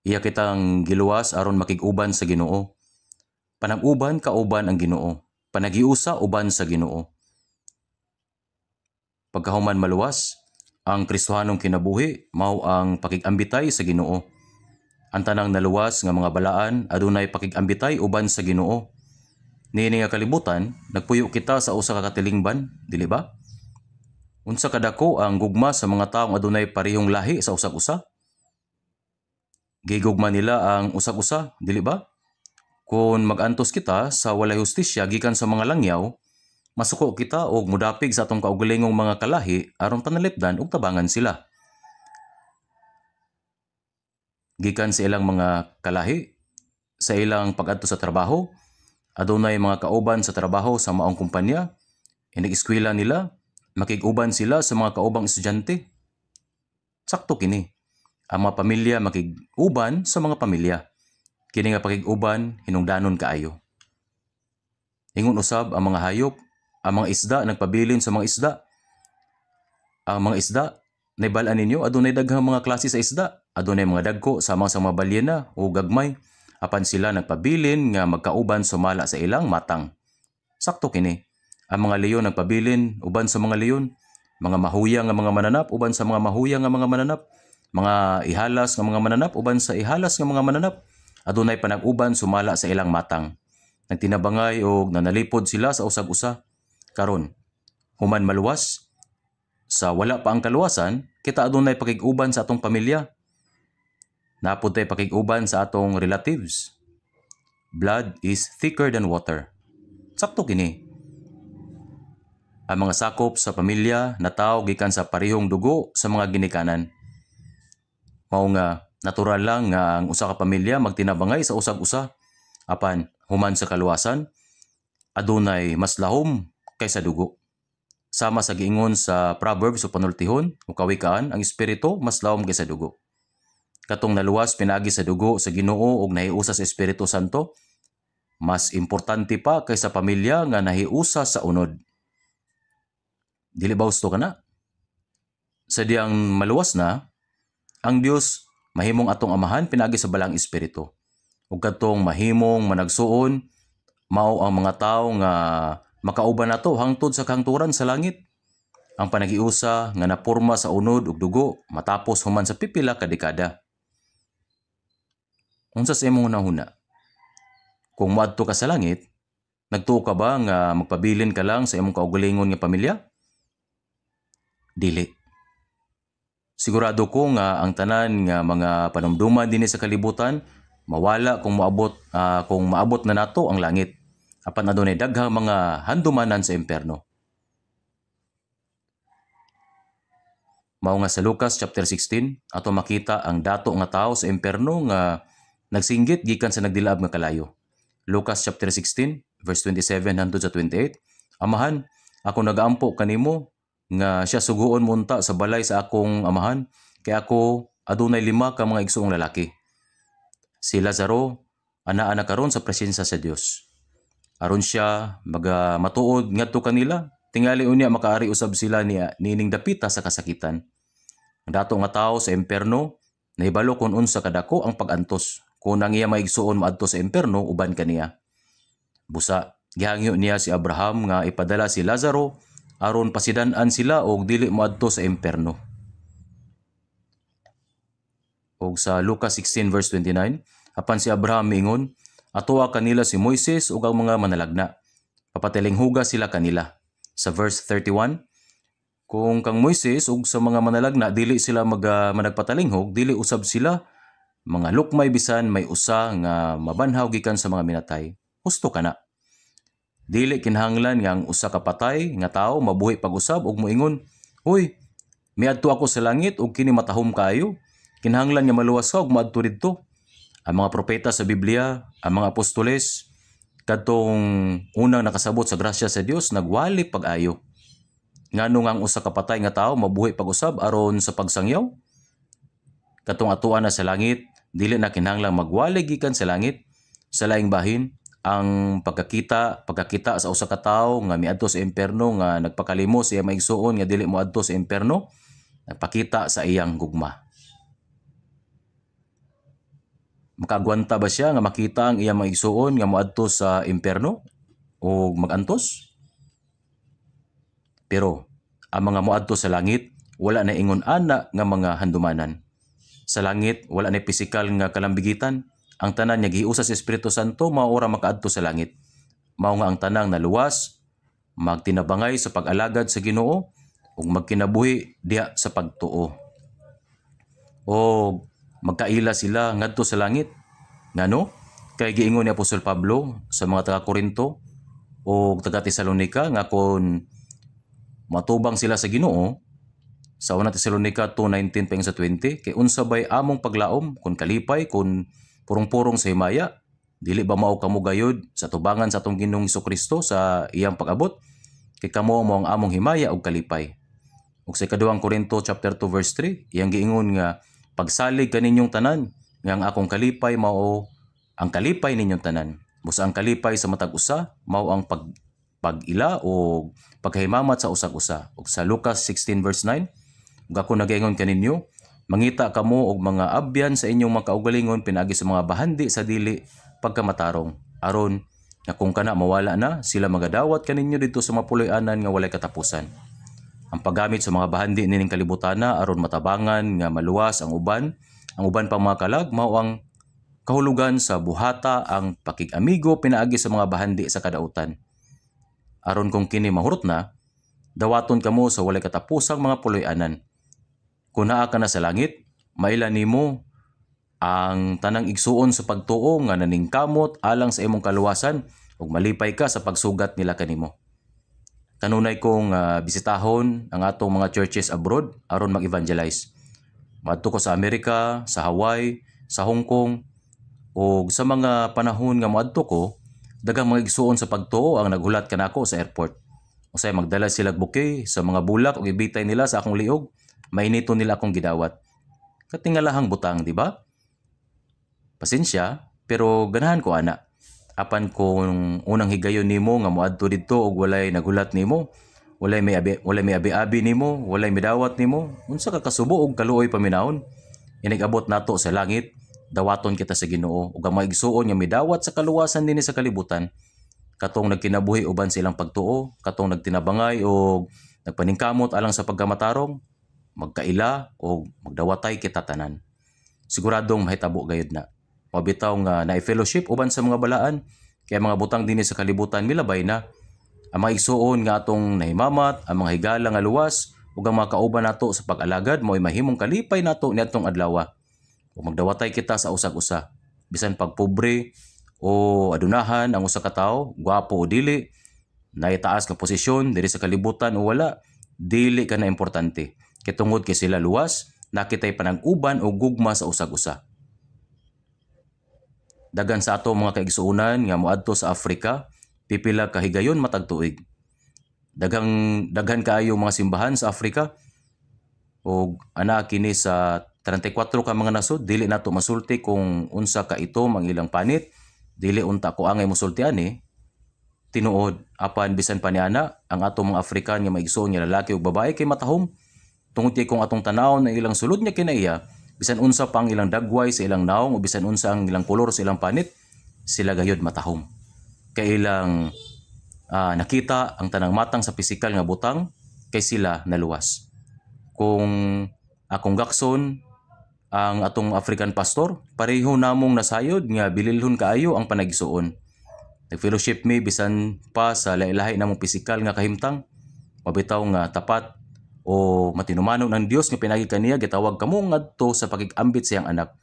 Iya kitang giluwas aron makig-uban sa Ginoo. Panag-uban kauban ang Ginoo. Panagiusa uban sa Ginoo. Pagkahuman maluwas, ang Kristohanong kinabuhi mao ang pakig-ambitay sa Ginoo. Ang tanang naluwas nga mga balaan adunay pakig-ambitay uban sa Ginoo. Niini nga kalibutan, nagpuyo kita sa usa ka katilingban, dili ba? Unsa kadako ang gugma sa mga taong adunay parehong lahi sa usag-usa? Gigugma nila ang usag-usa, dili ba? Kung mag-antos kita sa walay hustisya gikan sa mga langyaw, masuko kita og mudapig sa atong kaugalingong mga kalahi aron panalipdan og tabangan sila. Gikan sa ilang mga kalahi, sa ilang pag-adto sa trabaho, adunay mga kauban sa trabaho sa maong kumpanya, inig-eskwela nila, makig-uban sila sa mga kaubang estudyante. Sakto kini. Ang mga pamilya makig-uban sa mga pamilya. Kini nga pakig-uban hinungdanon kaayo. Ingon usab ang mga hayop, ang mga isda nagpabilin sa mga isda. Ang mga isda, naibalaan ninyo, adunay daghang mga klase sa isda. Adunay mga dagko sama sa mga balyena o gagmay. Apan sila nagpabilin nga magkauban sumala sa ilang matang. Sakto kini. Ang mga leyon nagpabilin uban sa mga leyon. Mga mahuyang nga mga mananap uban sa mga mahuyang nga mga mananap. Mga ihalas nga mga mananap uban sa ihalas nga mga mananap. Adunay panag-uban sumala sa ilang matang. Nagtinabangay o nanalipod sila sa usag-usa. Karon, human maluwas, sa wala pa ang kaluwasan, kita adunay pakig-uban sa atong pamilya. Napud tay pakig-uban sa atong relatives. Blood is thicker than water. Sakto kini. Ang mga sakop sa pamilya nataw gikan sa parehong dugo sa mga ginikanan. Mao nga natural lang nga ang usa ka pamilya magtinabangay sa usag-usa. Apan human sa kaluwasan, adunay mas lahom kaysa dugo. Sama sa giingon sa Proverbs o panultihon o kawikaan, ang espiritu mas lahom kaysa dugo. Katong naluwas pinagi sa dugo sa Ginoo ug nahiusa sa Espiritu Santo, mas importante pa kaysa pamilya nga nahiusa sa unod. Dili ba gusto ka na? Sa diyang maluwas na, ang Dios mahimong atong amahan pinagi sa balang espiritu. Ug kadtong mahimong managsuon mao ang mga tawo nga makauban nato hangtod sa kahangturan sa langit. Ang panagiusa nga naporma sa unod ug dugo matapos human sa pipila ka dekada. Unsa sa imong hunahuna? Kung moadto ka sa langit, nagtuo ka ba nga magpabilin ka lang sa imong kaugalingon nga pamilya? Dili. Sigurado ko nga ang tanan nga mga panumduman dinhi sa kalibutan mawala kung maabot na nato ang langit. Apan adunay daghang mga handumanan sa impierno. Mao nga sa Lucas chapter 16 ato makita ang dato nga tawo sa impierno nga nagsinggit gikan sa nagdilaab nga kalayo. Lucas chapter 16 verse 27 hangtod sa 28. Amahan, ako nagaampo kanimo nga siya suguon munta sa balay sa akong amahan, kay ako adunay 5 ka mga igsuong lalaki. Si Lazaro anaa na karon sa presensya sa Dios. Aron siya matuod ngadto kanila, tingali unya makaari usab sila niining dapita sa kasakitan. Ang dato nga tawo sa impierno nahibalo kun unsa kadako ang pagantos. Kung ang iya maigsuon maadto sa impierno uban kaniya. Busa, gihangyo niya si Abraham nga ipadala si Lazaro aron pasidan-an sila og dili moadto sa impierno. Og sa Lucas 16 verse 29, apan si Abraham miingon, atoa kanila si Moises ug ang mga manalagna. Papatilinghuga sila kanila. Sa verse 31, kung kang Moises ug sa mga manalagna dili sila managpatalinghog, dili usab sila mga lukmay bisan may usa nga mabanhaw gikan sa mga minatay. Husto kana. Dili kinahanglan nga ang usa ka patay nga tawo mabuhi pag-usab ug moingon, "Hoy, miadto ako sa langit ug kini matahom kaayo." Kinahanglan nga maluwas ka ug maadto didto. Ang mga propeta sa Biblia, ang mga apostoles, kadtong unang nakasabot sa grasya sa Dios, nagwali pag-ayo. Ngano nga ang usa ka patay nga tawo mabuhi pag-usab aron sa pagsangyaw? Katong atuan na sa langit, dili na kinahanglang magwali gikan sa langit. Sa laing bahin, ang pagkakita sa usa ka tawo nga miadto sa impierno nga nagpakalimo siya maigsuon nga dili moadto sa impierno, nagpakita sa iyang gugma. Makaagwanta ba siya nga makita ang iyang maigsuon nga moadto sa impierno o magantos? Pero ang mga moadto sa langit wala na ingon ana nga mga handumanan. Sa langit wala na pisikal nga kalambigitan. Ang tanan nga giusas sa Espiritu Santo mao ora makaadto sa langit. Mao nga ang tanang naluwas, magtinabangay sa pag-alagad sa Ginoo ug magkinabuhi diha sa pagtuo. O magkaila sila ngadto sa langit. Ngano? Kay giingon ni Apostol Pablo sa mga taga-Korinto o taga-Tesalonika nga kon matubang sila sa Ginoo sa 1 Tesalonika 2:19 pang sa 20, kay unsa bay among paglaom kun kalipay kun purong-purong sa himaya, dili ba mao kamo gayud sa tubangan sa atong Ginoong Hesukristo sa iyang pag-abot, kay kamo mo ang among himaya ug kalipay. Ug sa 2 Korinto chapter 2 verse 3, iyang giingon nga pagsalig kaninyong tanan nga ang akong kalipay mao ang kalipay ninyong tanan. Busa ang kalipay sa matag usa mao ang pag-ila o paghimamat sa usag-usa. Ug sa Lucas 16 verse 9, ug ako nagaingon kaninyo, mangita kamo og mga abyan sa inyong mga kaugalingon pinaagi sa mga bahandi sa dili pagkamatarong, aron nga kung kana mawala na, sila magadawat kaninyo dito sa mapuloy-anan nga walay katapusan. Ang paggamit sa mga bahandi nining kalibutana aron matabangan nga maluwas ang uban pang mga kalag mao ang kahulugan sa buhata ang pakig-amigo pinaagi sa mga bahandi sa kadautan. Aron kung kini mahurot na, dawaton kamo sa walay katapusang mga puloy-anan. Kung naa ka na sa langit, mailan nimo ang tanang igsuon sa pagtuo nga naningkamot alang sa imong kaluwasan ug malipay ka sa pagsugat nila kanimo. Kanunay kong bisitahon ang atong mga churches abroad aron mag-evangelize. Madto ko sa Amerika, sa Hawaii, sa Hong Kong, ug sa mga panahon nga moadto ko, daghang mga igsuon sa pagtuo ang naghulat kanako sa airport. Usay magdala sila bouquet sa mga bulak ug ibitay nila sa akong liog. Mainito nila akong gidawat. Katingalahang butang, di ba? Pasensya, pero ganahan ko ana. Apan kung unang higayon nimo nga moadto didto ug walay nagulat nimo, walay may abi-abi nimo, walay midawat nimo, unsa ka kasubo og kaluoy paminahon? Inigabot nato sa langit, dawaton kita sa Ginoo ug ang maigsuon nga midawat sa kaluwasan dinhi sa kalibutan. Katong nagkinabuhi uban silang pagtuo, katong nagtinabangay o nagpaningkamot alang sa pagkamatarong, magkaila o magdawatay kita tanan. Siguradong mahitabo gayud na. Mabitaw nga na-fellowship uban sa mga balaan, kaya mga butang dinhi sa kalibutan milabay na. Ang mga igsuon nga atong nahimamat, ang mga higala nga luwas, ug ang mga kauban nato sa pag-alagad mo'y mahimong kalipay nato niadtong adlaw. Ug magdawatay kita sa usag-usa. Bisan pagpobre o adunahan ang usa ka tawo, gwapo o dili, naitaas nga posisyon diri sa kalibutan o wala, dili ka na importante. Kay tungod kay sila luwas, nakitay panag-uban o gugma sa usag-usa. Dagan sa ato mga kaigsuonan nga moadto sa Africa, pipila ka higayon matag tuig. Daghan kaayo mga simbahan sa Africa ug ana kini sa 34 ka mga nasod, dili nato masulti kung unsa ka itom ang ilang panit, dili unta ko angay mosulti ani. Tinuod apan bisan pa niana ang ato mga African nga maigsoon nga lalaki ug babae kay matahom. Tungod kay kung atong tanawon na ilang sulod nga kinaiya, bisan unsa pa ang ilang dagway sa ilang naong o bisan unsa ang ilang kolor sa ilang panit, sila gayud matahom. Kay ilang nakita ang tanang matang sa pisikal nga butang, kay sila naluwas. Kung akong gakson ang atong African pastor, pareho namong nasayod nga bililhon kaayo ang panagisuon. Nag-fellowship mi bisan pa sa lahi-lahi namong pisikal nga kahimtang, mabitaw nga tapat o matinumanon ng Dios nga pinagi kaniya, gitawag kamo ngadto sa pakig-ambit sa iyang anak,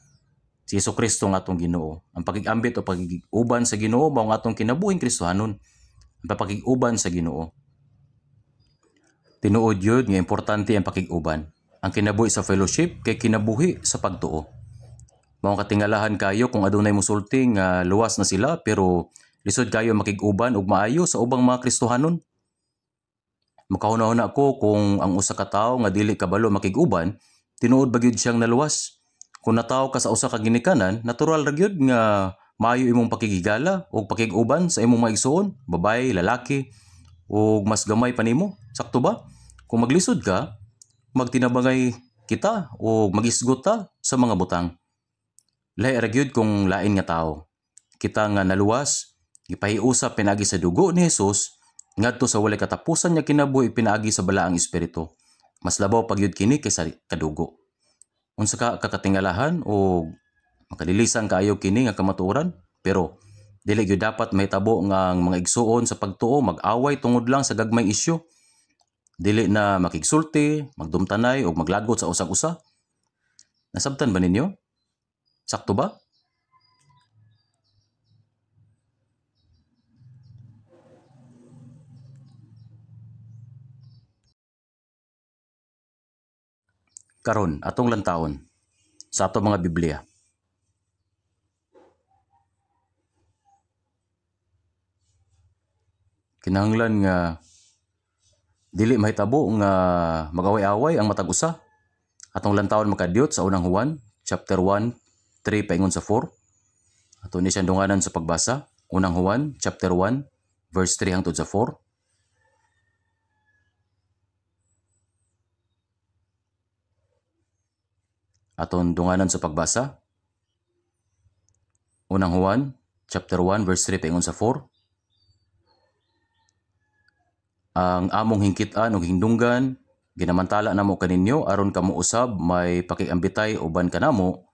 si Jesucristo nga atong Ginoo. Ang pakig-ambit o pakig-uban sa Ginoo mao nga atong kinabuhing Kristohanon. Ang pakig-uban sa Ginoo. Tinuod yun nga importante ang pakig-uban. Ang kinabuhi sa fellowship kay kinabuhi sa pagtuo. Mao katingalahan kayo kung adunay mosulti nga luwas na sila pero lisod kayo makig-uban ug maayo sa ubang mga Kristohanon. Makahuna-huna ko kung ang usa ka tawo nga dili kabalo makig-uban, tinuod ba gyud siyang naluwas? Kung natawo ka sa usa ka ginikanan, natural ra gyud nga maayo imong pakigigala o pakig-uban sa imong maigsoon, babae, lalaki, o mas gamay pa nimo. Sakto ba? Kung maglisod ka, magtinabangay kita o magisgot ta sa mga butang. Lahi ra gyud kung lain nga tawo. Kita nga naluwas, gipahiusap pinagi sa dugo ni Hesus, ngadto sa walay katapusan niya kinabuhi pinaagi sa balaang espiritu. Mas labaw pagyud kini kaysa kadugo. Unsa ka kakatingalahan o makadilisan kaayo kini nga kamatuoran, pero dili gyud dapat mahitabo nga ang mga igsuon sa pagtuo mag-away tungod lang sa gagmay isyu. Dili na makigsulti, magdumtanay o maglagot sa usag-usa. Nasabtan ba ninyo? Sakto ba? Karon atong lantawon sa ato mga Biblia. Kinahanglan nga dili mahitabo nga mag-away-away ang matag usa. Atong lantawon makadiyot sa unang Juan, chapter 1, 3 paingon sa 4. Ato ni siyang dunganan sa pagbasa. Unang Juan, chapter 1, verse 3 hangtod sa 4. Aton dunganan sa pagbasa. Unang Juan, chapter 1, verse 3 paingon sa 4. Ang among hingkit-an o hindunggan, ginamantala namo kaninyo aron kamo usab may pakiambitay uban kanamo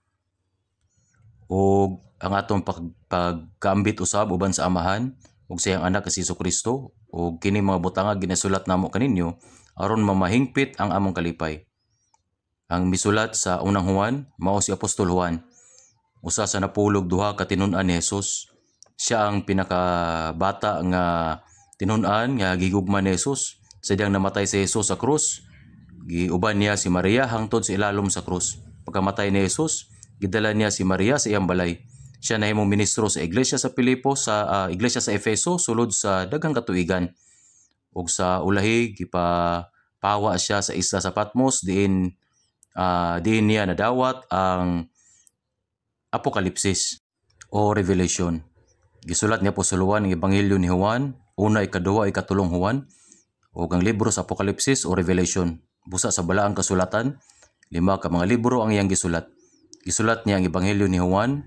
ug ang atong pagkaambit usab uban sa Amahan ug sa iyang anak si Jesucristo ug kini mga butanga ginasulat namo kaninyo aron mamahingpit ang among kalipay. Ang misulat sa unang Juan mao si Apostol Juan, usa sa napulog duha ka tinun-an ni Hesus. Siya ang pinakabata nga tinun-an nga gigugma ni Hesus. Sadyang namatay si Hesus sa krus, giuban niya si Maria hangtod sa ilalom sa krus. Pagkamatay ni Hesus, gidala niya si Maria sa iyang balay. Siya nahimong ministro sa iglesia sa Pilipos, sa iglesia sa Efeso sulod sa daghang katuigan. Ug sa ulahi gipapawa siya sa isla sa Patmos diin niya nadawat ang Apokalipsis o Revelation. Gisulat ni Apostol Juan ang Ebanghelyo ni Juan, una, ikaduha, ikatulong Juan, o ang libro sa Apokalipsis o Revelation. Busa sa balaang kasulatan, 5 ka mga libro ang iyang gisulat. Gisulat niya ang Ebanghelyo ni Juan,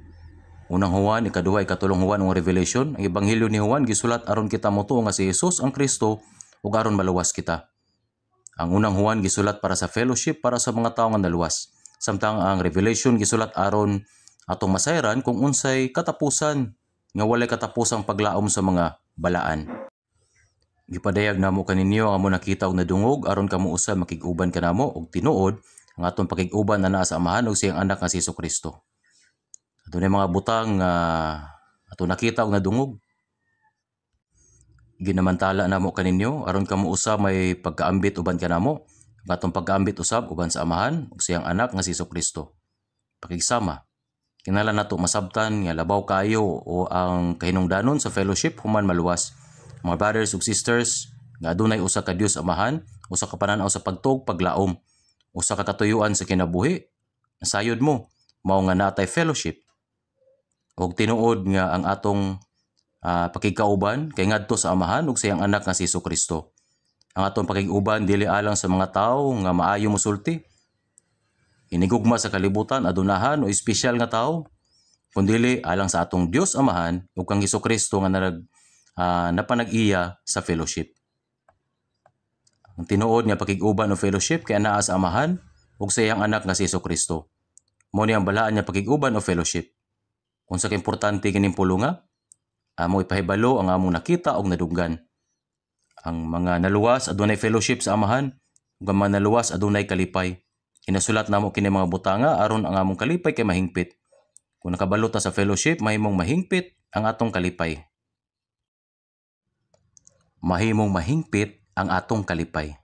unang Juan, ikaduha, ikatulong Juan o Revelation. Ang Ebanghelyo ni Juan gisulat aron kita motuo nga si Jesus ang Kristo ug aron maluwas kita. Ang unang Juan gisulat para sa fellowship para sa mga tawo nga naluwas. Samtang ang Revelation gisulat aron atong masayran kung unsay katapusan nga walay katapusang paglaom sa mga balaan. Gipadayag namo kaninyo ang amo nakita og nadungog aron kamo usab makig-uban kanamo og tinuod ang aton pakig-uban na naa sa Amahan ug siyang anak nga si Jesucristo. Adunay mga butang nga ato nakita og nadungog. Ginamantala namo kaninyo aron kamo usab may pagkaambit uban kanamo. Ang atong pagkaambit usab uban sa Amahan ug siyang anak nga si Jesucristo. Pakigsama. Kinahanglan nato masabtan nga labaw kaayo o ang kahinungdanon sa fellowship human maluwas. Mga brothers ug sisters nga adunay usa ka Dios Amahan, usa ka panan-aw sa pagtuog paglaom, usa ka katuyuan sa kinabuhi. Nasayod mo mao nga natay fellowship. Og tinuod nga ang atong pakigkauban kay ngadto sa Amahan ug siyang anak nga si Jesucristo. Ang atong pakig-uban dili alang sa mga tawo nga maayo mosulti. Inigugma sa kalibutan adunahan o espesyal nga tawo, kundili alang sa atong Dios Amahan ug kang Jesucristo nga napanag-iya sa fellowship. Ang tinuod nga pakig-uban o fellowship kay anaa sa Amahan ug sa iyang anak nga si Jesucristo. Mao ni ang balaan nga pakig-uban o fellowship. Unsa ka importante kining pulunga? Amo ipahibalo ang among nakita og nadunggan. Ang mga naluwas adunay fellowship sa Amahan ug ang mga naluwas adunay kalipay. Inasulat namo kini mga butanga aron ang among kalipay kay mahingpit. Kung nakabalo ta sa fellowship, mahimong mahingpit ang atong kalipay. Mahimong mahingpit ang atong kalipay.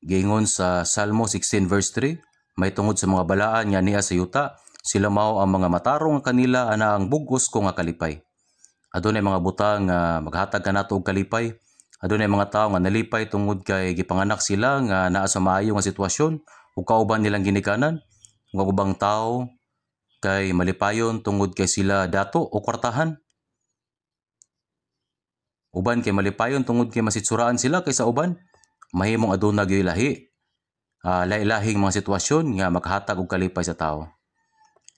Giingon sa Salmo 16 verse 3, may tungod sa mga balaan nga niya sa yuta, sila mao ang mga matarong nga kanila ana ang bugos ko nga kalipay. Adunay mga butang nga maghatag kanato og kalipay. Adunay mga tawo nga nalipay tungod kay gipanganak sila nga naa sa maayo nga sitwasyon ug kauban nilang ginikanan. Ug ubang tawo kay malipayon tungod kay sila dato o kwartahan. Uban kay malipayon tungod kay masitsuraan sila kaysa uban. Mahimong aduna gyud lahi. Lailahing mga sitwasyon nga makahatag og kalipay sa tawo.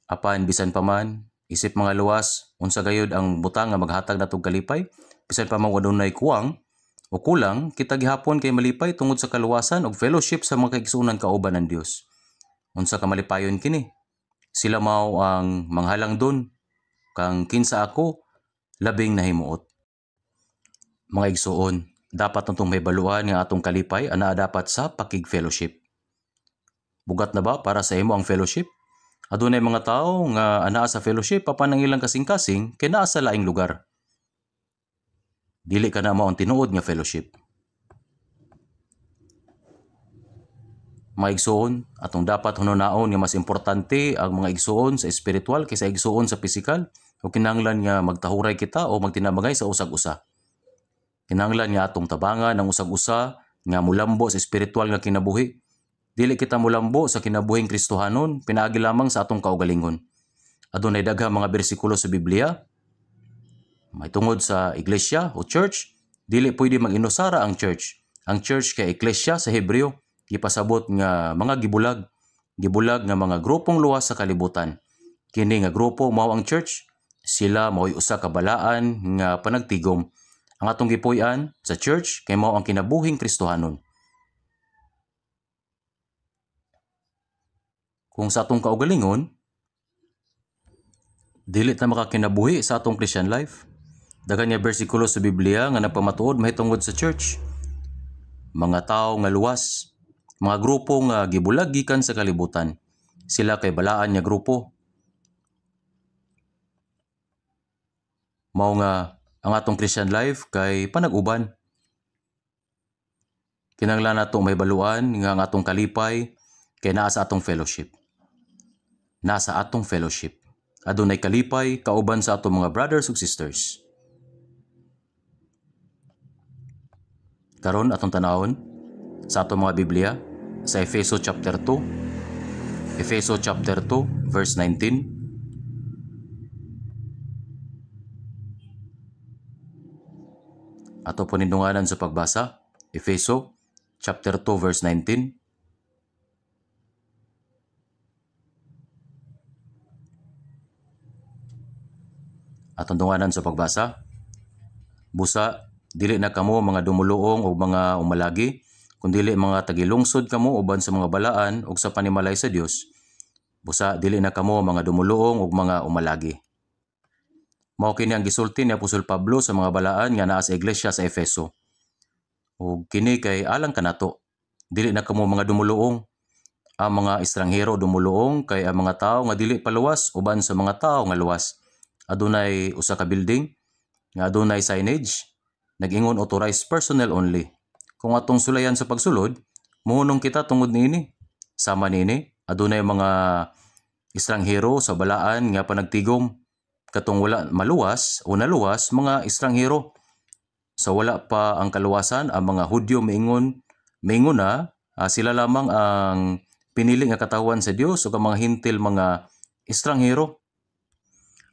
Apan bisan pa man isip mga luwas unsa gayud ang butang nga maghatag nato og kalipay, bisan pa man adunay kuwang o kulang, kita gihapon kay malipay tungod sa kaluwasan ug fellowship sa mga kaigsuonan kauban ng Dios. Unsa ka malipayon kini? Sila mao ang manghalang dun kang kinsa ako labing nahimuot. Mga igsuon, dapat natong may baluan nga atong kalipay ana dapat sa pakig-fellowship. Bugat na ba para sa imo ang fellowship? Adunay mga tawo nga anaa sa fellowship apan ang ilang kasing-kasing kay naa sa laing lugar. Dili ka na mao ang tinuod nga fellowship. Mga igsuon, atong dapat hunaon nga mas importante ang mga igsuon sa espiritual kaysa igsuon sa pisikal o kinahanglan nga magtahuray kita o magtinabangay sa usag-usa. Kinahanglan nga atong tabangan ang usag-usa nga mulambo sa espiritual nga kinabuhi. Dili kita mulambo sa kinabuhing Kristohanon pinaagi lamang sa atong kaugalingon. Adunay daghang mga bersikulo sa Biblia may tungod sa iglesia o church, dili pwede mag-inusara ang church. Ang church kay iglesia sa Hebreo, gipasabot nga mga gibulag nga mga grupong luwas sa kalibutan. Kini nga grupo mao ang church, sila mao'y usa ka balaan nga panagtigom. Ang atong gipuy-an sa church kay mao ang kinabuhing Kristohanon. Kung sa atong kaugalingon, dili ta makakinabuhi sa atong Christian life. Daghan nga bersikulo sa Biblia nga nagpamatuod mahitungod sa church. Mga tawo nga luwas, mga grupo nga gibulag gikan sa kalibutan. Sila kay balaan nga grupo. Mao nga ang atong Christian life kay panag-uban. Kinahanglan nato may baluan nga ang atong kalipay kay naa sa atong fellowship. Nasa atong fellowship. Adunay kalipay kauban sa atong mga brothers ug sisters. Karon atong tanawon sa atong mga Biblia sa Efeso chapter 2. Efeso chapter 2 verse 19. Ato po nindunganan sa pagbasa. Efeso chapter 2 verse 19. Atong dunganan sa pagbasa. Busa, dili na kamo mga dumuluong o mga umalagi, kundili mga tagilungsod kamo uban sa mga balaan o sa panimalay sa Dios. Busa, dili na kamo mga dumuluong o mga umalagi. Mao kini ang gisulti ni Apostol Pablo sa mga balaan nga naa sa iglesia sa Efeso. ug kini kay alang kanato. Dili na kamo mga dumuluong. Ang mga estranghero dumuluong kay ang mga tawo nga dili paluwas uban sa mga tawo nga luwas. Adunay usa ka building nga adunay signage, nag-ingon authorized personnel only. Kung atong sulayan sa pagsulod, muhunong kita tungod niini. Sama niini, adunay mga estranghero sa balaan nga panagtigom. Katong wala maluwas o naluwas mga estranghero. Sa wala pa ang kaluwasan, ang mga Hudyo maingon na sila lamang ang pinili nga katawan sa Dios o ang mga hintil mga estranghero.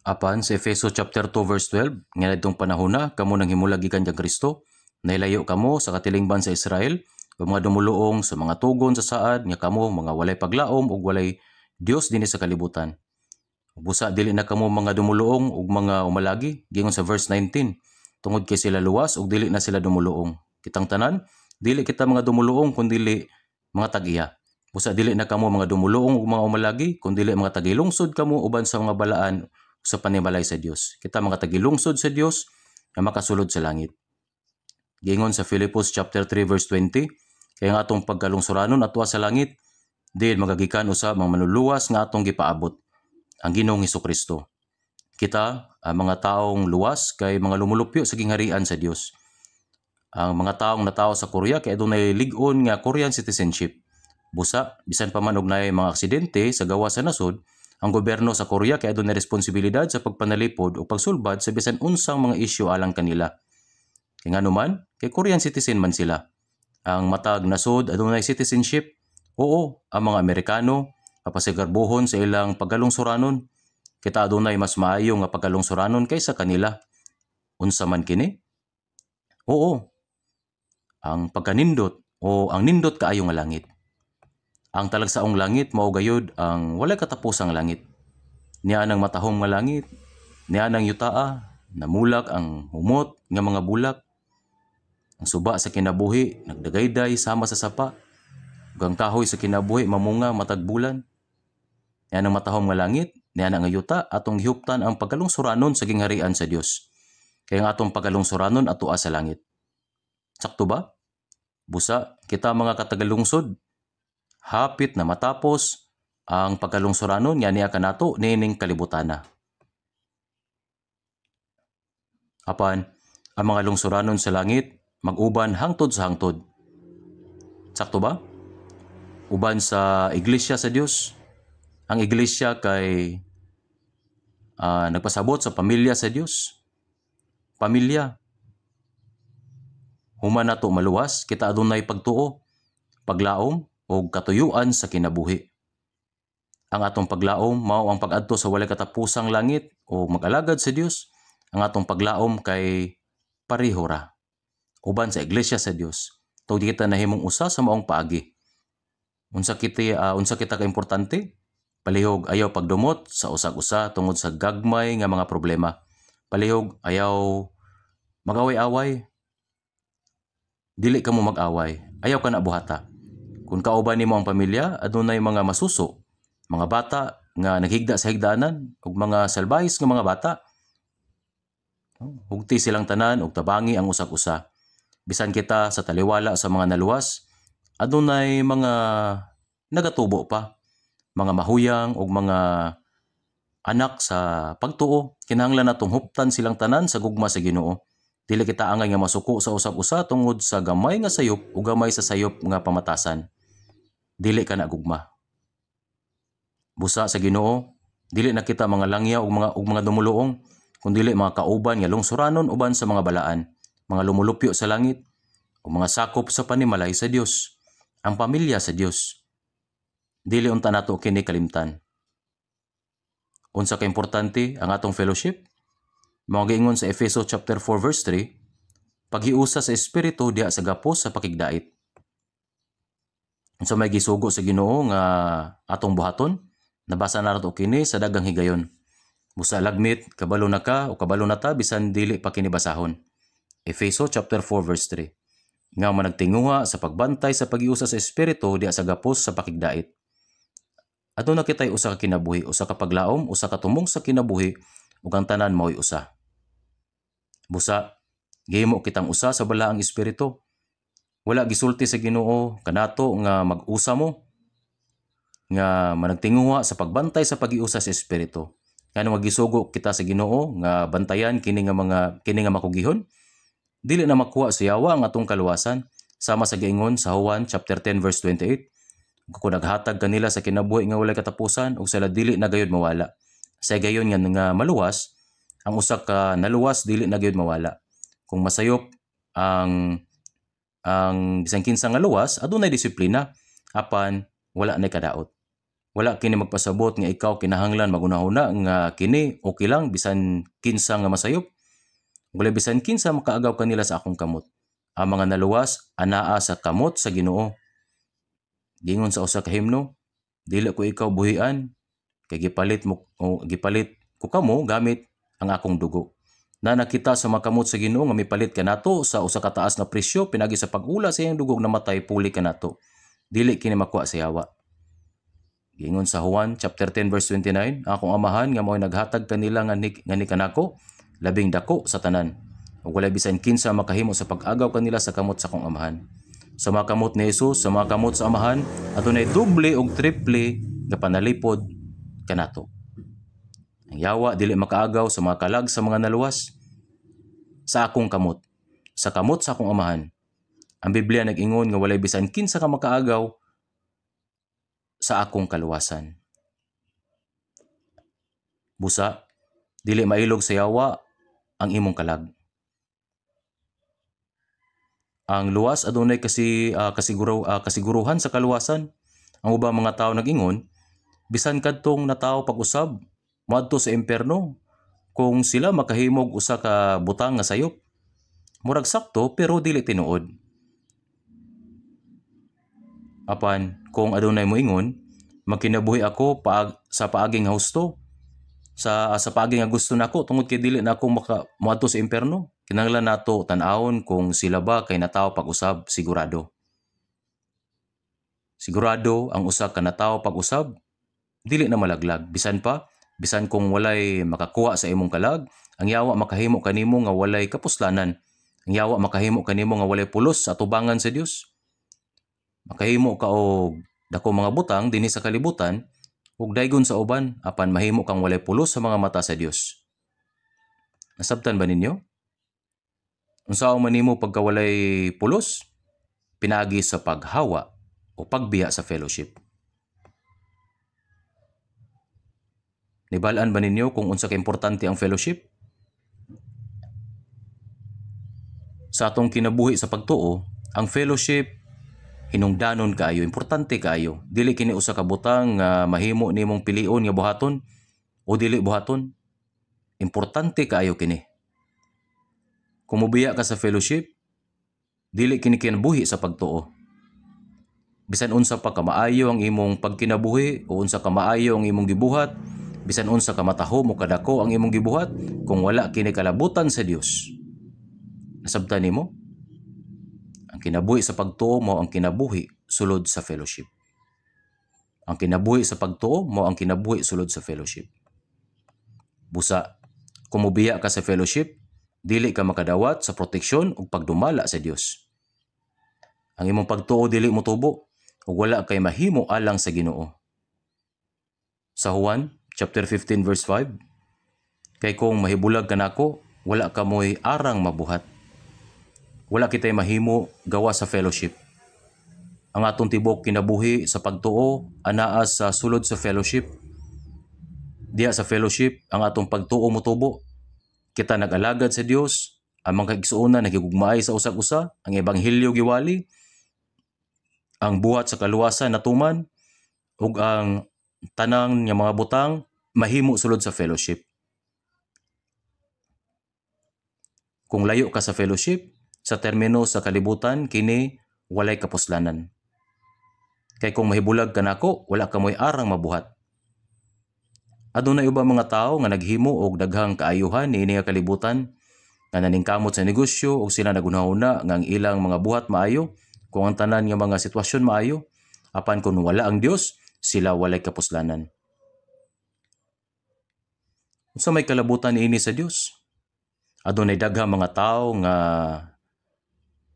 Apan sa Efeso chapter 2 verse 12, nga itong panahon na kamo nang himulag gikan kang Kristo, nailayo kamo sa katilingban sa Israel, o mga dumuluong sa mga tugon sa saad nga kamo mga walay paglaom ug walay Dios dinhi sa kalibutan. Busa dili na kamo mga dumuluong ug mga umalagi, gingon sa verse 19, tungod kay sila luwas ug dili na sila dumuluong. Kitang tanan, dili kita mga dumuluong kundi mga tag-iya. Busa dili na kamo mga dumuluong ug mga umalagi, kundi mga tagilungsod kamo uban sa mga balaan sa panimalay sa Dios. Kita mga tagilungsod sa Dios nga makasulod sa langit. Gingon sa Philippians chapter 3 verse 20, kaya nga atong pagkalungsuranon atwa sa langit, diin magagikan usab mga manluluwas nga atong gipaabot, ang Ginoong Hesukristo. Kita, ang mga taong luwas kay mga lumulupyo sa gingharian sa Dios. Ang mga taong natawo sa Korea kay adunay lig-on nga Korean citizenship. Busa, bisan pa man og naay mga aksidente sa gawa sa nasod, ang gobyerno sa Korea kay adunay responsibilidad sa pagpanalipod o pagsulbad sa bisan unsang mga isyu alang kanila. Kay nganuman, kay Korean citizen man sila. Ang matag nasod adunay citizenship. Oo, ang mga Amerikano papasigarbuhon sa ilang pagkalungsuranon. Kita adunay mas maayo nga pagkalungsuranon kaysa kanila. Unsa man kini? Oo, ang pagkanindot o ang nindot kaayo nga langit. Ang talagsaong langit mao gayud ang walay katapusang langit. Niya nang matahom nga langit, niya nang yutaa, namulak ang humot nga mga bulak. Ang suba sa kinabuhi nagdagayday sama sa sapa. Ug ang kahoy sa kinabuhi mamunga matag bulan. Niya nang matahom nga langit, niya nang yuta atong gihuptan ang pagkalungsuranon sa gingharian sa Dios. Kaya ang atong pagkalungsuranon atoa sa langit. Sakto ba? Busa, kita mga katagalungsod, hapit na matapos ang pagkalungsuranon nga niya kanato nining kalibutana. Apan, ang mga lungsuranon sa langit mag-uban hangtod sa hangtod. Sakto ba? Uban sa iglesia sa Dios. Ang iglesia kay nagpasabot sa pamilya sa Dios. Pamilya. Human nato maluwas, kita adunay pagtuo, paglaom o katuyuan sa kinabuhi. Ang atong paglaom mao ang pag-adto sa walay katapusang langit o mag-alagad sa Dios. Ang atong paglaom kay pareho ra. Uban sa iglesia sa Dios. Tungod kita nahimong usa sa maong paagi. Unsa kita ka importante? Palihog ayaw pagdumot sa usag-usa tungod sa gagmay nga mga problema. Palihog ayaw mag-away-away. Dili ka mo mag-away. Ayaw ka na buhata. Kung kauban nimo ang pamilya, adunay mga masuso, mga bata nga naghigda sa higdanan ug mga salbahis nga mga bata. Hugti silang tanan ug tabangi ang usag-usa. Bisan kita sa taliwala sa mga naluwas, adunay mga nagatubo pa, mga mahuyang ug mga anak sa pagtuo. Kinahanglan natong huptan silang tanan sa gugma sa Ginoo. Dili kita angay nga masuko sa usag-usa tungod sa gamay nga sayop o gamay sa sayop nga pamatasan. Dili ka na gugma. Busa sa Ginoo, dili na kita mga langya o mga dumuluong, kundi mga kauban nga lungsuranon uban sa mga balaan, mga lumulupyo sa langit o mga sakop sa panimalay sa Dios, ang pamilya sa Dios. Dili unta nato kini kalimtan. Unsa ka importante ang atong fellowship? Mao giingon sa Efeso chapter 4 verse 3, paghiusa sa espiritu diha sa gapos sa pakigdait. Unsa may gisugo sa Ginoo nga atong buhaton, nabasa na nato kini sa daghang higayon. Busa lagmit kabalo na ka o kabalo na ta bisan dili pa kini basahon. Efeso chapter 4 verse 3. Nga managtinguha sa pagbantay sa paghiusa sa espiritu diha sa gapos sa pakigdait. Aduna kitay usa ka kinabuhi, usa ka paglaom, usa ka tumong sa kinabuhi ug ang tanan mao'y usa. Busa, gihimo kitang usa sa balaang espiritu. Wala gisulti sa Ginoo kanato nga mag-usa mo nga managtinguha sa pagbantay sa pag-iusa sa espiritu. Kano magisugo kita sa Ginoo nga bantayan kini nga makugihon, dili na makuha sa yawa ang atong kaluwasan sama sa giingon sa Juan chapter 10 verse 28. Kung naghatag kanila sa kinabuhi nga walay katapusan ug sila dili na gayud mawala. Sa gayon nga maluwas, ang usa ka naluwas dili na gayud mawala. Kung masayop ang bisan kinsa nga luwas adunay disiplina apan wala nay kadaot. Wala kini magpasabot nga ikaw kinahanglan magunahuna nga kini okay lang bisan kinsa nga masayop. Wala bisan kinsa makaagaw kanila sa akong kamot. Ang mga naluwas anaa sa kamot sa Ginoo. Gingon sa usa ka himno, dili ko ikaw buhian kay gipalit ko kamo gamit ang akong dugo. Na nakita sa makamot sa Ginoo nga mipalit kanato sa usa ka taas na presyo pinagi sa pag-ula sa iyang dugo namatay puli kanato. Dili kini makuha sa yawa. Gingon sa Juan chapter 10 verse 29, akong amahan nga mo'y naghatag kanila nga ni kanako labing dako sa tanan. Ug walay bisan kinsa makahimo sa pag-agaw kanila sa kamot sa akong amahan. Sa mga kamot ni Jesus, sa mga kamot sa amahan, adunay doble ug triple nga panalipod kanato. Ang yawa dili makaagaw sa mga kalag sa mga naluwas sa akong kamot, sa kamot sa akong amahan. Ang Biblia nag-ingon nga walay bisan kinsa ka makaagaw sa akong kaluwasan. Busa, dili mailog sa yawa ang imong kalag. Ang luwas adunay kasiguruhan sa kaluwasan. Ang ubang mga tao nag-ingon, bisan kadtong natawo pag-usab, moadto sa impierno kung sila makahimog usa ka butang nga sayop. Murag sakto pero dili tinuod. Apan kung adunay moingon, magkinabuhi ako sa paaging husto, sa paaging nga gusto nako tungod kay dili na ako moadto sa impierno. Kinahanglan nato tan-awon kung sila ba kay natawo pag-usab sigurado. Sigurado ang usa ka natawo pag-usab dili na malaglag. Bisan kung walay makakuha sa imong kalag, ang yawa makahimo kanimo nga walay kapuslanan. Ang yawa makahimo kanimo nga walay pulos sa atubangan sa Dios. Makahimo ka og dako mga butang dinhi sa kalibutan ug daygon sa uban apan mahimo kang walay pulos sa mga mata sa Dios. Nasabtan ba ninyo? Unsa man nimo pagkawalay pulos? Pinagi sa paghawa o pagbiya sa fellowship. Nibalaan ba ninyo kung unsa ka importante ang fellowship? Sa atong kinabuhi sa pagtuo, ang fellowship hinungdanon kaayo, importante kaayo. Dili kini usa ka butang nga mahimo nimong pilion nga buhaton o dili buhaton. Importante kaayo kini. Kung mobiya ka sa fellowship, dili kini kinabuhi sa pagtuo. Bisan unsa pa ka maayo ang imong pagkinabuhi o unsa ka maayo ang imong gibuhat, bisan unsa ka matahom o kadako ang imong gibuhat, kung wala kini kalabutan sa Dios. Nasabtan nimo? Ang kinabuhi sa pagtuo mo ang kinabuhi sulod sa fellowship. Ang kinabuhi sa pagtuo mo ang kinabuhi sulod sa fellowship. Busa, kung mobiya ka sa fellowship, dili ka makadawat sa proteksyon ug pagdumala sa Dios. Ang imong pagtuo dili motubo ug wala kay mahimo alang sa Ginoo. Sa Juan chapter 15 verse 5, kay kung mahibulag kanako, wala ka mo'y arang mabuhat. Wala kitay mahimo gawa sa fellowship. Ang atong tibok kinabuhi sa pagtuo anaa sa sulod sa fellowship. Diya sa fellowship ang atong pagtuo motubo. Kita nag-alagad sa Dios, ang mga kaigsuonan nagigugmaay sa usag-usa, ang ebanghelyo giwali, ang buhat sa kaluwasan natuman, ug ang tanang nga mga butang mahimo sulod sa fellowship. Kung layo ka sa fellowship, sa termino sa kalibutan, kini walay kapuslanan. Kay kung mahibulag ka nako, wala ka mo'y arang mabuhat. Adunay ubang mga tao nga naghimo og daghang kaayuhan niini nga kalibutan, nga naningkamot sa negosyo ug sila nagunahuna nga ang ilang mga buhat maayo, kung ang tanan nga mga sitwasyon maayo, apan kung wala ang Dios, sila walay kapuslanan. Unsa may kalabutan niini sa Dios? Adunay daghang mga tao nga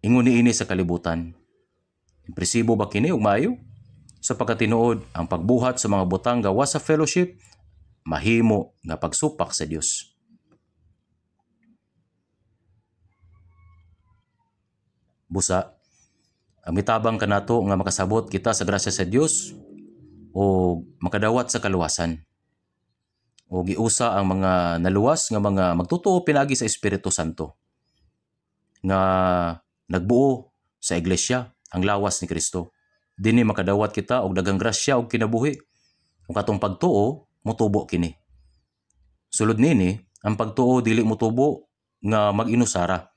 ingon niini sa kalibutan. Impresibo ba kini ug maayo? Sa pagkatinuod, ang pagbuhat sa mga butang gawas sa fellowship mahimo nga pagsupak sa Dios. Busa, ang mitabang kanato nga makasabot kita sa grasya sa Dios o makadawat sa kaluwasan. O giusa ang mga naluwas nga mga magtutuo pinagi sa Espiritu Santo nga nagbuo sa iglesia ang lawas ni Kristo. Dinhi makadawat kita og daghang grasya og kinabuhi. Kung katong pagtuo motubo kini. Sulod nini, ang pagtuo dili motubo nga mag-inusara.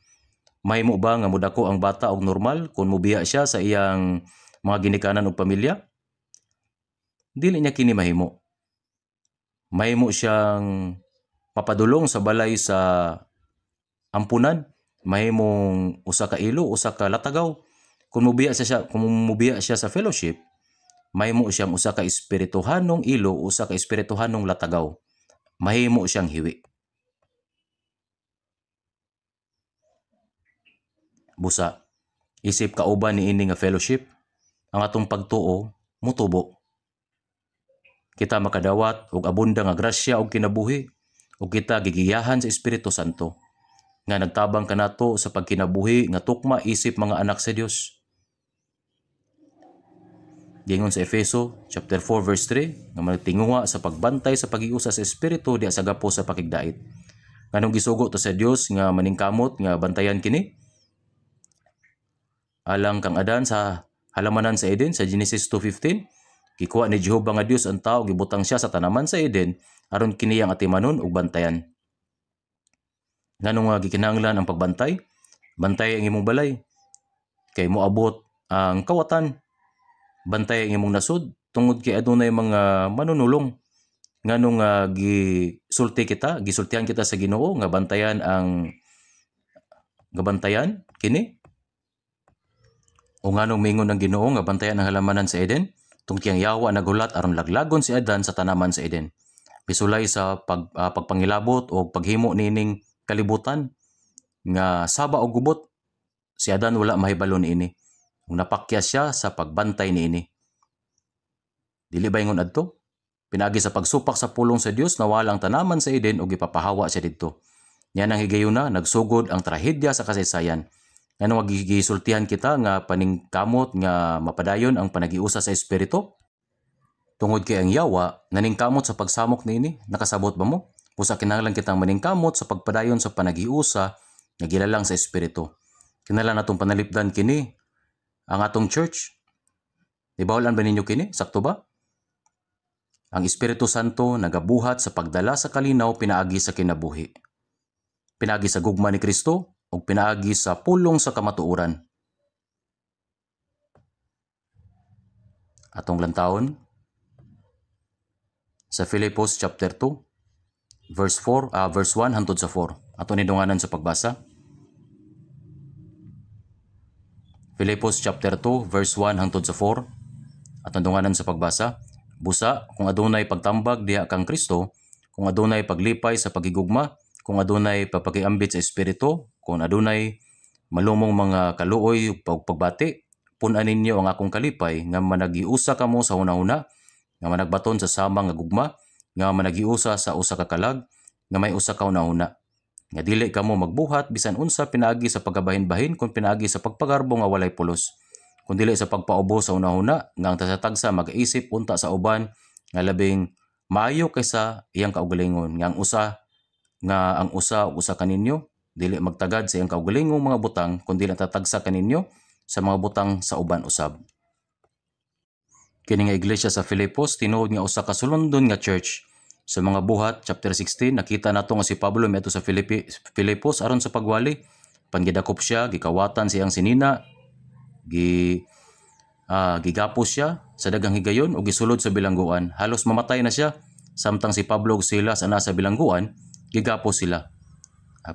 Mahimo ba nga mudako ang bata og normal kung mubiya siya sa iyang mga ginikanan og pamilya? Dili niya kini mahimo. Mahimo siyang papadulong sa balay sa ampunan. Mahimong usa ka ilo, usa ka latagaw. Kung mubiya siya sa fellowship, mahimo siyang usa ka espirituhanong ilo, usa ka espirituhanong latagaw. Mahimo siyang hiwi. Busa, isip kauban ni ini nga fellowship, ang atong pagtuo mutubo. Kita makadawat og abunda nga grasya og kinabuhi ug kita gigiyahan sa Espiritu Santo nga nagtabang kanato sa pagkinabuhi nga tukma isip mga anak sa Dios. Gingon sa Efeso chapter 4 verse 3 nga magtinguha sa pagbantay sa pag-iusa sa Espiritu diha sa gapo sa pakigdait. Nganong gisugo to sa Dios nga maningkamot nga bantayan kini? Alang kang Adan sa halamanan sa Eden sa Genesis 2:15, gikuha ni Jehova nga Dios ang tao, gibutang siya sa tanaman sa Eden aron kini ang atimanon ug bantayan. Nganong gikinahanglan ang pagbantay? Bantay ang imong balay kay moabot ang kawatan. Bantay ang imong nasod tungod kay adunay mga manunulong. Nganong gisultihan kita sa Ginoo nga bantayan kini. O nganong mingon ng Ginoo nga bantayan ang halamanan sa Eden? Tungkiyang Yawa nagulat aron laglagon si Adan sa tanaman sa Eden. Bisulay sa pagpangilabot o paghimo nining kalibutan nga saba og gubot, si Adan wala mahibalo niini. Ug napakya siya sa pagbantay niini. Dili ba ingon adto? Pinagi sa pagsupak sa pulong sa Dios nawala ang tanaman sa Eden ug ipapahawa siya didto. Niya nang higayuna nagsugod ang trahedya sa kasaysayan. Nganong gisultihan kita nga paningkamot nga mapadayon ang panagiusa sa Espiritu? Tungod kay ang Yawa naningkamot sa pagsamok niini, nakasabot ba mo? Pusa kinahanglan kitang maningkamot sa pagpadayon sa panagiusa nga gilalang sa Espiritu. Kinahanglan natong panalipdan kini ang atong church. Ibawlan ba ninyo kini? Sakto ba? Ang Espiritu Santo nagabuhat sa pagdala sa kalinaw pinaagi sa kinabuhi. Pinaagi sa gugma ni Kristo o pinaagi sa pulong sa kamatuoran. Atong lantawon sa Filipos chapter 2 verse 1 hangtod sa 4. Atong nidunganan sa pagbasa. Filipos chapter 2 verse 1 hangtod sa 4. Atong dunganan sa pagbasa. Busa kung adunay pagtambag diha kang Kristo, kung adunay paglipay sa pagigugma, kung adunay papagiambit sa Espiritu, kung adunay malumong mga kaluoy ug pagbati, pun-an ninyo ang akong kalipay nga managiusa kamo sa hunahuna, nga managbaton sa samang nga gugma, nga managiusa sa usa ka kalag, nga may usa ka hunahuna. Nga dili kamo magbuhat bisan unsa pinaagi sa pagabahin-bahin kung pinaagi sa pagpagarbo nga walay pulos. Kung dili sa pagpaubos sa hunahuna, nga ang tagsa mag-isip unta sa uban nga labing maayo kaysa iyang kaugalingon, nga ang usa kaninyo dili magtagad sa iyang kaugalingong mga butang kundi natatagsa kaninyo sa mga butang sa uban usab. Kini nga iglesia sa Filipos tinuod nga usa ka sulondon nga church. Sa mga buhat chapter 16 nakita nato nga si Pablo meto sa Filipos aron sa pagwali. Pangidakop siya, gikawatan siyang sinina, gigapos siya sa daghang higayon o gisulod sa bilangguan. Halos mamatay na siya samtang si Pablo ug Silas ana sa bilangguan, gigapos sila.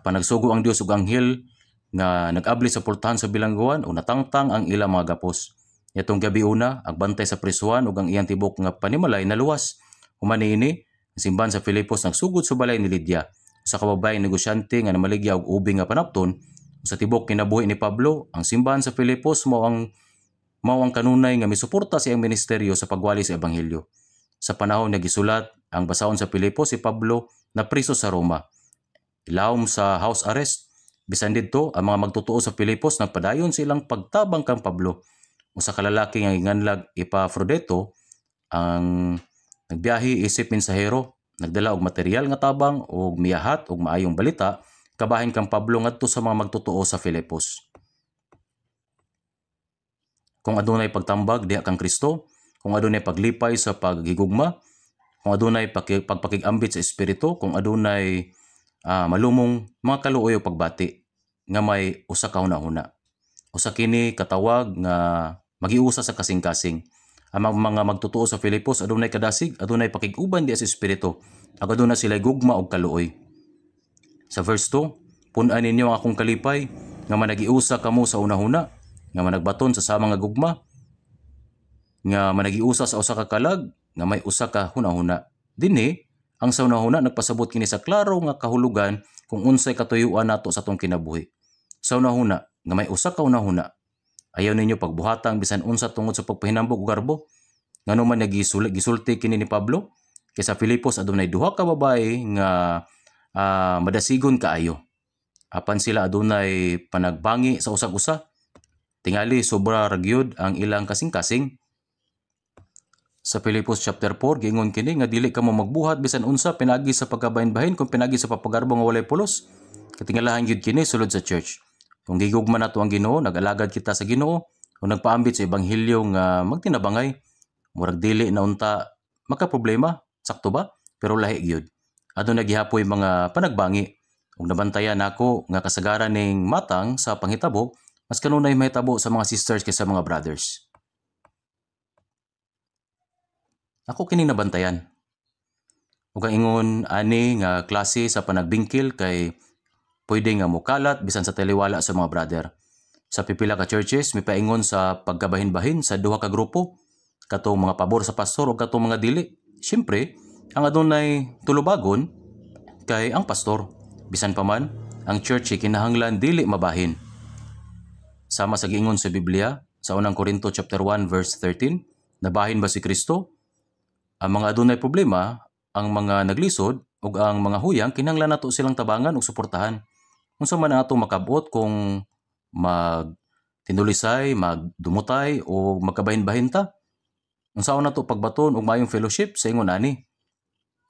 Panagsugo ang Dios ug anghel nga nag-abli sa pultahan sa bilangguan o natangtang ang ilang mga gapos. Itong gabi una, agbantay sa prisuhan ug ang iyang tibok nga panimalay naluwas. Human niini, ang simbahan sa Filipos nagsugod sa balay ni Lydia, sa kababaeng negosyante nga namaligya og ubing nga panapton Sa tibok kinabuhi ni Pablo, ang simbahan sa Filipos mao ang kanunay nga misuporta sa iyang ministeryo sa pagwali sa ebanghelyo. Sa panahon nga gisulat ang basahon sa Filipos, si Pablo na priso sa Roma. Ilawom sa house arrest. Bisan didto ang mga magtutuo sa Filipos nagpadayon silang pagtabang kang Pablo. Usa ka lalaki nga ginganlag Epafrodito ang nagbiyahe isip mensahero, nagdala og material nga tabang og miyahat og maayong balita kabahin kang Pablo ngadto sa mga magtutuo sa Filipos. Kung adunay pagtambag diha kang Kristo, kung adunay paglipay sa paghigugma, kung adunay pagpakigambit sa espiritu, kung adunay malumong mga kaluoy o pagbati nga may usa ka hunahuna. Usa kini katawag nga magiusa sa kasing-kasing. Ang mga magtutuo sa Filipos adunay kadasig, adunay pakiguban diha sa espiritu, ag adunay sila gugma og kaluoy. Sa verse 2, pun-an ninyo ang akong kalipay nga managiusa kamo sa unahuna, nga managbaton sa samang nga gugma, nga managiusa sa usa ka kalag, nga may usa ka hunahuna. Dinhi, ang sa unahuna nagpasabot kini sa klaro nga kahulugan kung unsay katuyuan nato sa atong kinabuhi. Sa unahuna, nga may usa ka hunahuna. Ayaw ninyo pagbuhatang bisan unsa tungod sa pagpahinambog og garbo. Ngano man gisulti kini ni Pablo, kay sa Filipos adunay duha ka babae nga madasigon kaayo. Apan sila adunay panagbangi sa usag-usa. Tingali sobra ragyod ang ilang kasing-kasing. Sa Filipos chapter 4 giingon kini nga dili kamo magbuhat bisan unsa pinagi sa pagkabahin-bahin kung pinagi sa papagarbo nga walay pulos. Katingalahan gyud kini sulod sa church. Kung gigugma nato ang Ginoo, nag-alagad kita sa Ginoo, o nagpaambit sa ebanghelyo nga magtinabangay, murag dili na unta makaproblema, sakto ba? Pero lahi gyud. Adunay gihapoy mga panagbangi ug nabantayan nako nga kasagaran ning matang sa panghitabo, mas kanunay mahitabo sa mga sisters kaysa mga brothers. Ako kining nabantayan. Ug ang ingon ani nga klase sa panagbingkil kay pwede nga mukalat bisan sa taliwala sa mga brother. Sa pipila ka churches, may paingon sa pagkabahin-bahin sa duha ka grupo, katong mga pabor sa pastor o katong mga dili. Siyempre, ang adunay tulubagon kay ang pastor. Bisan pa man, ang church kinahanglan dili mabahin. Sama sa giingon sa Biblia, sa unang Korinto chapter 1 verse 13, nabahin ba si Kristo? Ang mga adunay problema, ang mga naglisod ug ang mga huyang kinahanglan nato silang tabangan ug suportahan. Unsa man ang atong makabot kung magtinulisay, magdumutay o magkabahin-bahin ta? Unsaon nato pagbaton og mayong fellowship sa ingon ani?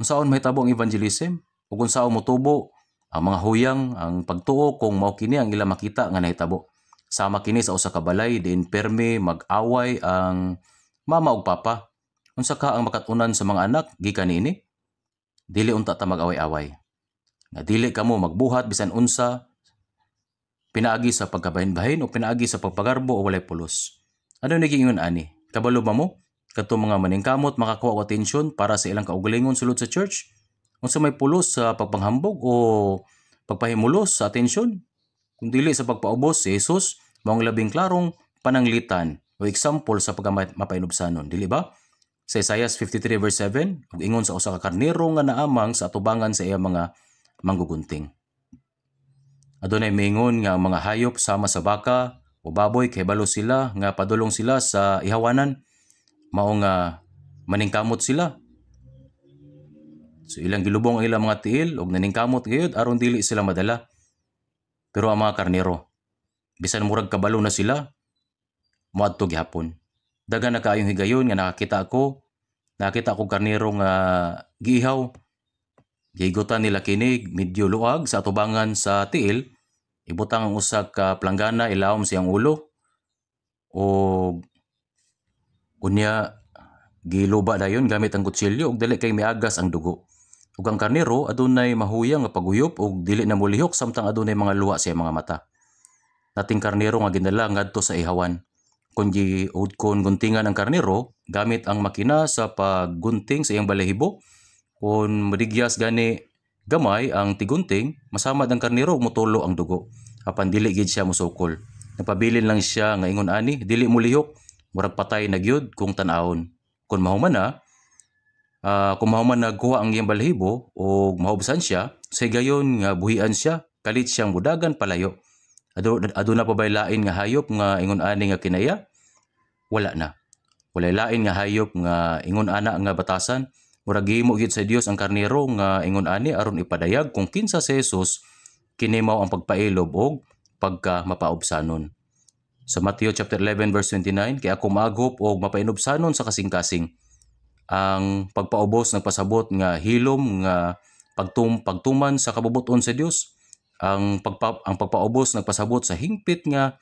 Unsaon mahitabo ang evangelism? Ug unsaon motubo ang mga huyang, ang pagtuo kung mao kini ang ila makita nga nahitabo? Sama kini sa usa ka balay diin permi mag-away ang mama ug papa. Unsa ka ang makatunan sa mga anak gikan niini? Dili unta ta mag-away-away. Nga dili kamo magbuhat bisan unsa pinaagi sa pagkabahin-bahin o pinaagi sa pagpagarbo o walay pulos. Ano nagiingon ani? Kabalo ba mo? Katong mga maningkamot makakuha og atensyon para sa ilang kaugalingon sulod sa church? Unsa may pulos sa pagpanghambog o pagpahimulos sa atensyon? Kung dili sa pagpaubos, si Jesus mao ang labing klarong pananglitan o example sa pagmapainubasanon, dili ba? Sa Isaiah 53 verse 7, ug ingon sa usa ka karnero nga naamang sa atubangan sa iyang mga manggugunting. Adunay mingon nga ang mga hayop sama sa baka o baboy kay balo sila nga padulong sila sa ihawanan, mao nga maningkamot sila. So ilang gilubong ang ilang mga tiil ug naningkamot gayud aron dili sila madala. Pero ang mga karnero, bisan murag kabalo na sila, moadto gihapon. Dagan na kaayong higayon nga nakita ko karnero nga giihaw. Gihigutan nila kini medyo luag sa atubangan sa tiil, ibutang ang usa ka planggana ilawom siyang ulo o unya giluba dayon gamit ang kutsilyo ug dili kay miagas ang dugo. Ug ang karnero adunay mahuyang nga paguyop ug dili na molihok samtang adunay mga luwa sa mga mata. Nating karnero nga ginala ngadto sa ihawan. Kung guntingan ang karnero gamit ang makina sa paggunting sa iyang balahibo, kung madigyas gani gamay ang tigunting, masamad ang karnero ug motulo ang dugo. Apan dili gid siya musukol. Napabilin lang siya nga ingon ani, dili molihok, murag patay na gyud kung tan-awon. Kung mahuman nagkuha ang iyang balahibo o mahubsan siya, sa gayon nga buhian siya, kalit siyang budagan palayo. Aduna pa bay lain nga hayop nga ingon ani nga kinaya? Wala na. Walay lain nga hayop nga ingon ana nga batasan. Murag gihimo gyud sa Dios ang karnero nga ingon ani aron ipadayag kung kinsa si Jesus kini mao ang pagpailob og pagka mapaubsanon. Sa Matthew chapter 11 verse 29, kaya ako magop og mapainubsanon sa kasing-kasing ang pagpaubos nagpasabot nga hilom nga pagtuman sa kabubuton sa Dios, ang pagpaubos nagpasabot sa hingpit nga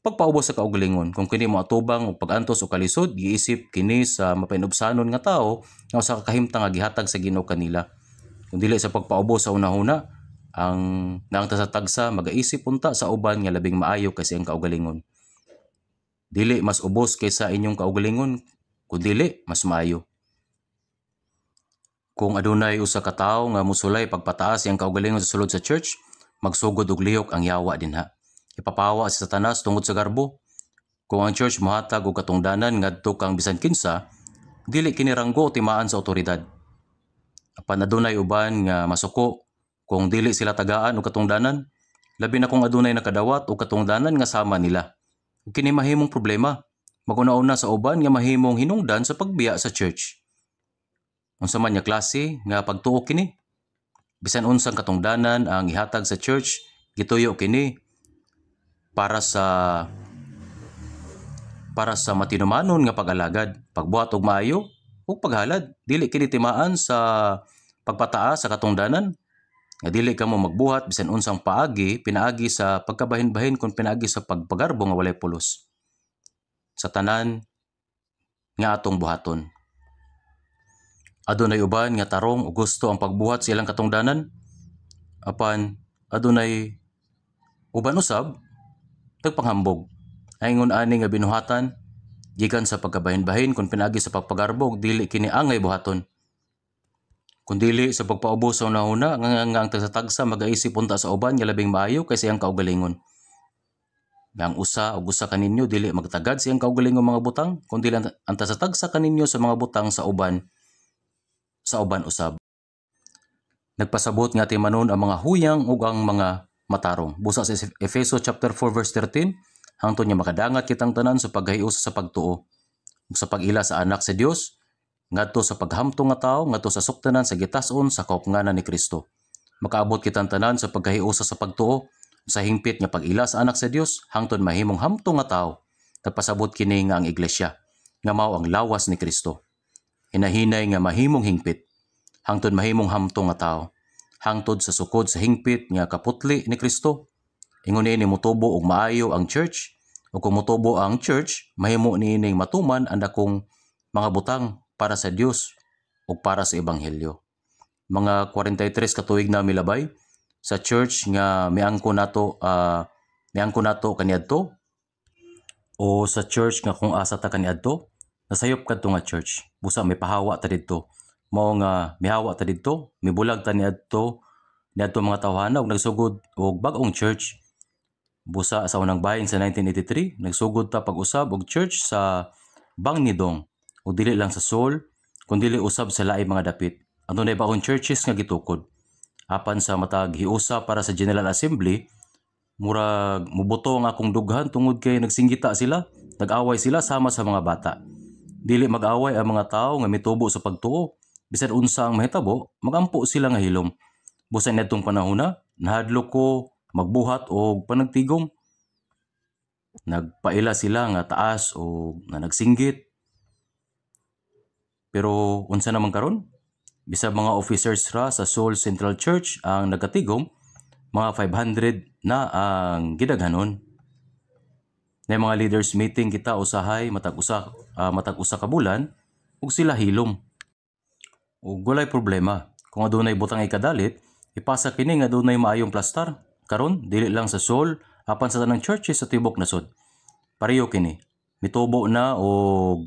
pagpaubos sa kaugalingon. Kung kini mo atubang og pagantos o kalisod, giisip kini sa mapainubsanon nga tao nga usa ka kahimtang nga gihatag sa Ginoo kanila. Kung dili sa pagpaubos sa unahuna, ang tagsa magaisip punta sa uban nga labing maayo kaysa ang kaugalingon. Dili mas ubos kaysa inyong kaugalingon, kun dili mas maayo. Kung adunay usa ka tawo nga musulay pagpataas iyang kaugalingon sa sulod sa church, magsugod og lihok ang yawa dinha. Ipapawa si Satanas tungod sa garbo. Kung ang church mohatag og katungdanan ngadto kang bisan kinsa, dili kini ranggo timaan sa otoridad. Apan adunay uban nga masuko kung dili sila tagaan og katungdanan, labi na kung adunay nakadawat og katungdanan nga sama nila. Ug kini mahimong problema. Maguna-una sa uban nga mahimong hinungdan sa pagbiya sa church. Unsa man nga klase nga pagtuo kini? Bisan unsang katungdanan ang ihatag sa church, gituyo kini para sa matinumanon nga pag-alagad, pagbuhat og maayo ug paghalad. Dili kini timaan sa pagpataas sa katungdanan. Nga dili ka mo magbuhat bisan unsang pinaagi sa pagkabahin-bahin kung pinaagi sa pagpagarbo nga walay pulos. Sa tanan nga atong buhaton. Adunay uban nga tarong o gusto ang pagbuhat sa ilang katungdanan. Apan adunay uban usab nagpanghambog. Ingon ani nga binuhatan gikan sa pagkabahin-bahin kung pinaagi sa pagpagarbog, dili kini angay buhaton. Kung dili sa pagpaubos sa unahuna nga ang tagsa-tagsa magaisip punta sa uban nga labing maayo kaysa iyang kaugalingon. Nga ang usa kaninyo dili magtagad sa iyang kaugalingon mga butang, kundi ang tagsa-tagsa kaninyo sa mga butang sa uban usab. Nagpasabot nga timanon ang mga huyang ug ang mga matarong. Busa sa Efeso chapter 4 verse 13, hangtod nga makadangat kitang tanan sa paghiusa sa pagtuo ug sa pag-ila sa anak sa Dios, ngadto sa paghamtong nga tawo, ngadto sa suktanan sa gitas-on sa kaupnganan ni Kristo. Makaabot kitang tanan sa paghiusa sa pagtuo sa hingpit nga pag-ila sa anak sa Dios, hangtod mahimong hamtong nga tawo. Nagpasabot kini nga ang iglesia nga mao ang lawas ni Kristo. Hinahinay nga mahimong hingpit, hangtod mahimong hamtong nga tawo, hangtod sa sukod sa hingpit nga kaputli ni Kristo. Ingon ni mutubo og maayo ang church, o kung mutubo ang church, mahimo niining matuman ang dakong mga butang para sa Dios o para sa ebanghelyo. Mga 43 ka tuig na milabay sa church nga miangko nato kaniadto, o sa church nga kung asa ta kaniadto, nasayop kadto nga church. Busa may pahawa ta didto. Mao nga mihawa ta didto, mibulag ta niadto mga tawhana og nagsugod og bag-ong church. Busa sa unang bahin sa 1983, nagsugod ta pag-usab og church sa Bangnidong, o dili lang sa Seoul, kundi dili usab sa laing mga dapit. Adunay bagong churches nga gitukod. Apan sa matag hiusa para sa General Assembly, murag muboto ang akong dughan tungod kay nagsinggita sila, nag-away sila sama sa mga bata. Dili mag-away ang mga tawo nga mitubo sa pagtuo. Bisan unsa ang mahitabo, magampo sila nga hilom. Busa nitong panahona, nahadlok ko magbuhat o panagtigom. Nagpaila sila nga taas o nga nagsinggit. Pero unsa naman karon? Bisag mga officers ra sa Seoul Central Church ang nagatigom, mga 500 na ang gidaghanon. Na mga leaders meeting kita usahay matag usa ka bulan ug sila hilom. Ug walay problema. Kung adunay butang ikadalit, ipasa kini nga adunay maayong plastar. Karon dili lang sa Seoul, apan sa tanang churches sa tibok nasod. Pareho kini. Mitubo na og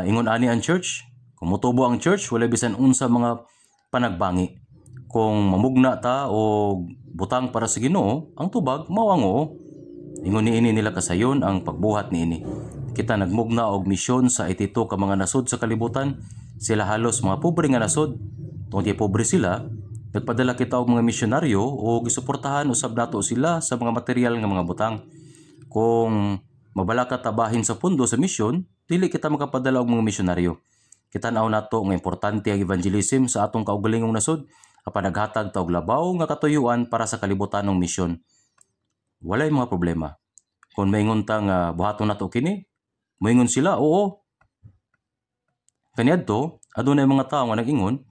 ingon ani ang church. Kung mutubo ang church, wala bisan unsa mga panagbangi. Kung mamugna ta o butang para sa Ginoo, ang tubag mawango. Ingon niini nila kasayon ang pagbuhat niini. Kita nagmugna og misyon sa 82 ka mga nasod sa kalibutan. Sila halos mga pobre nga nasod. Tungod kay pobre sila, Nagpadala kita og mga misyonaryo o gisuportahan usab nato sila sa mga material nga mga butang. Kung mabala ka tabahin sa pundo sa misyon, dili kita makapadala og mga misyonaryo. Kita-naw nato nga importante ang evangelism sa atong kaugalingong nasod, apan naghatag ta og labaw nga katuyuan para sa kalibutanong misyon. Walay mga problema. Kung maingon ta nga buhaton nato kini, moingon sila, oo. Kaniadto, adunay mga tawo nga nag-ingon,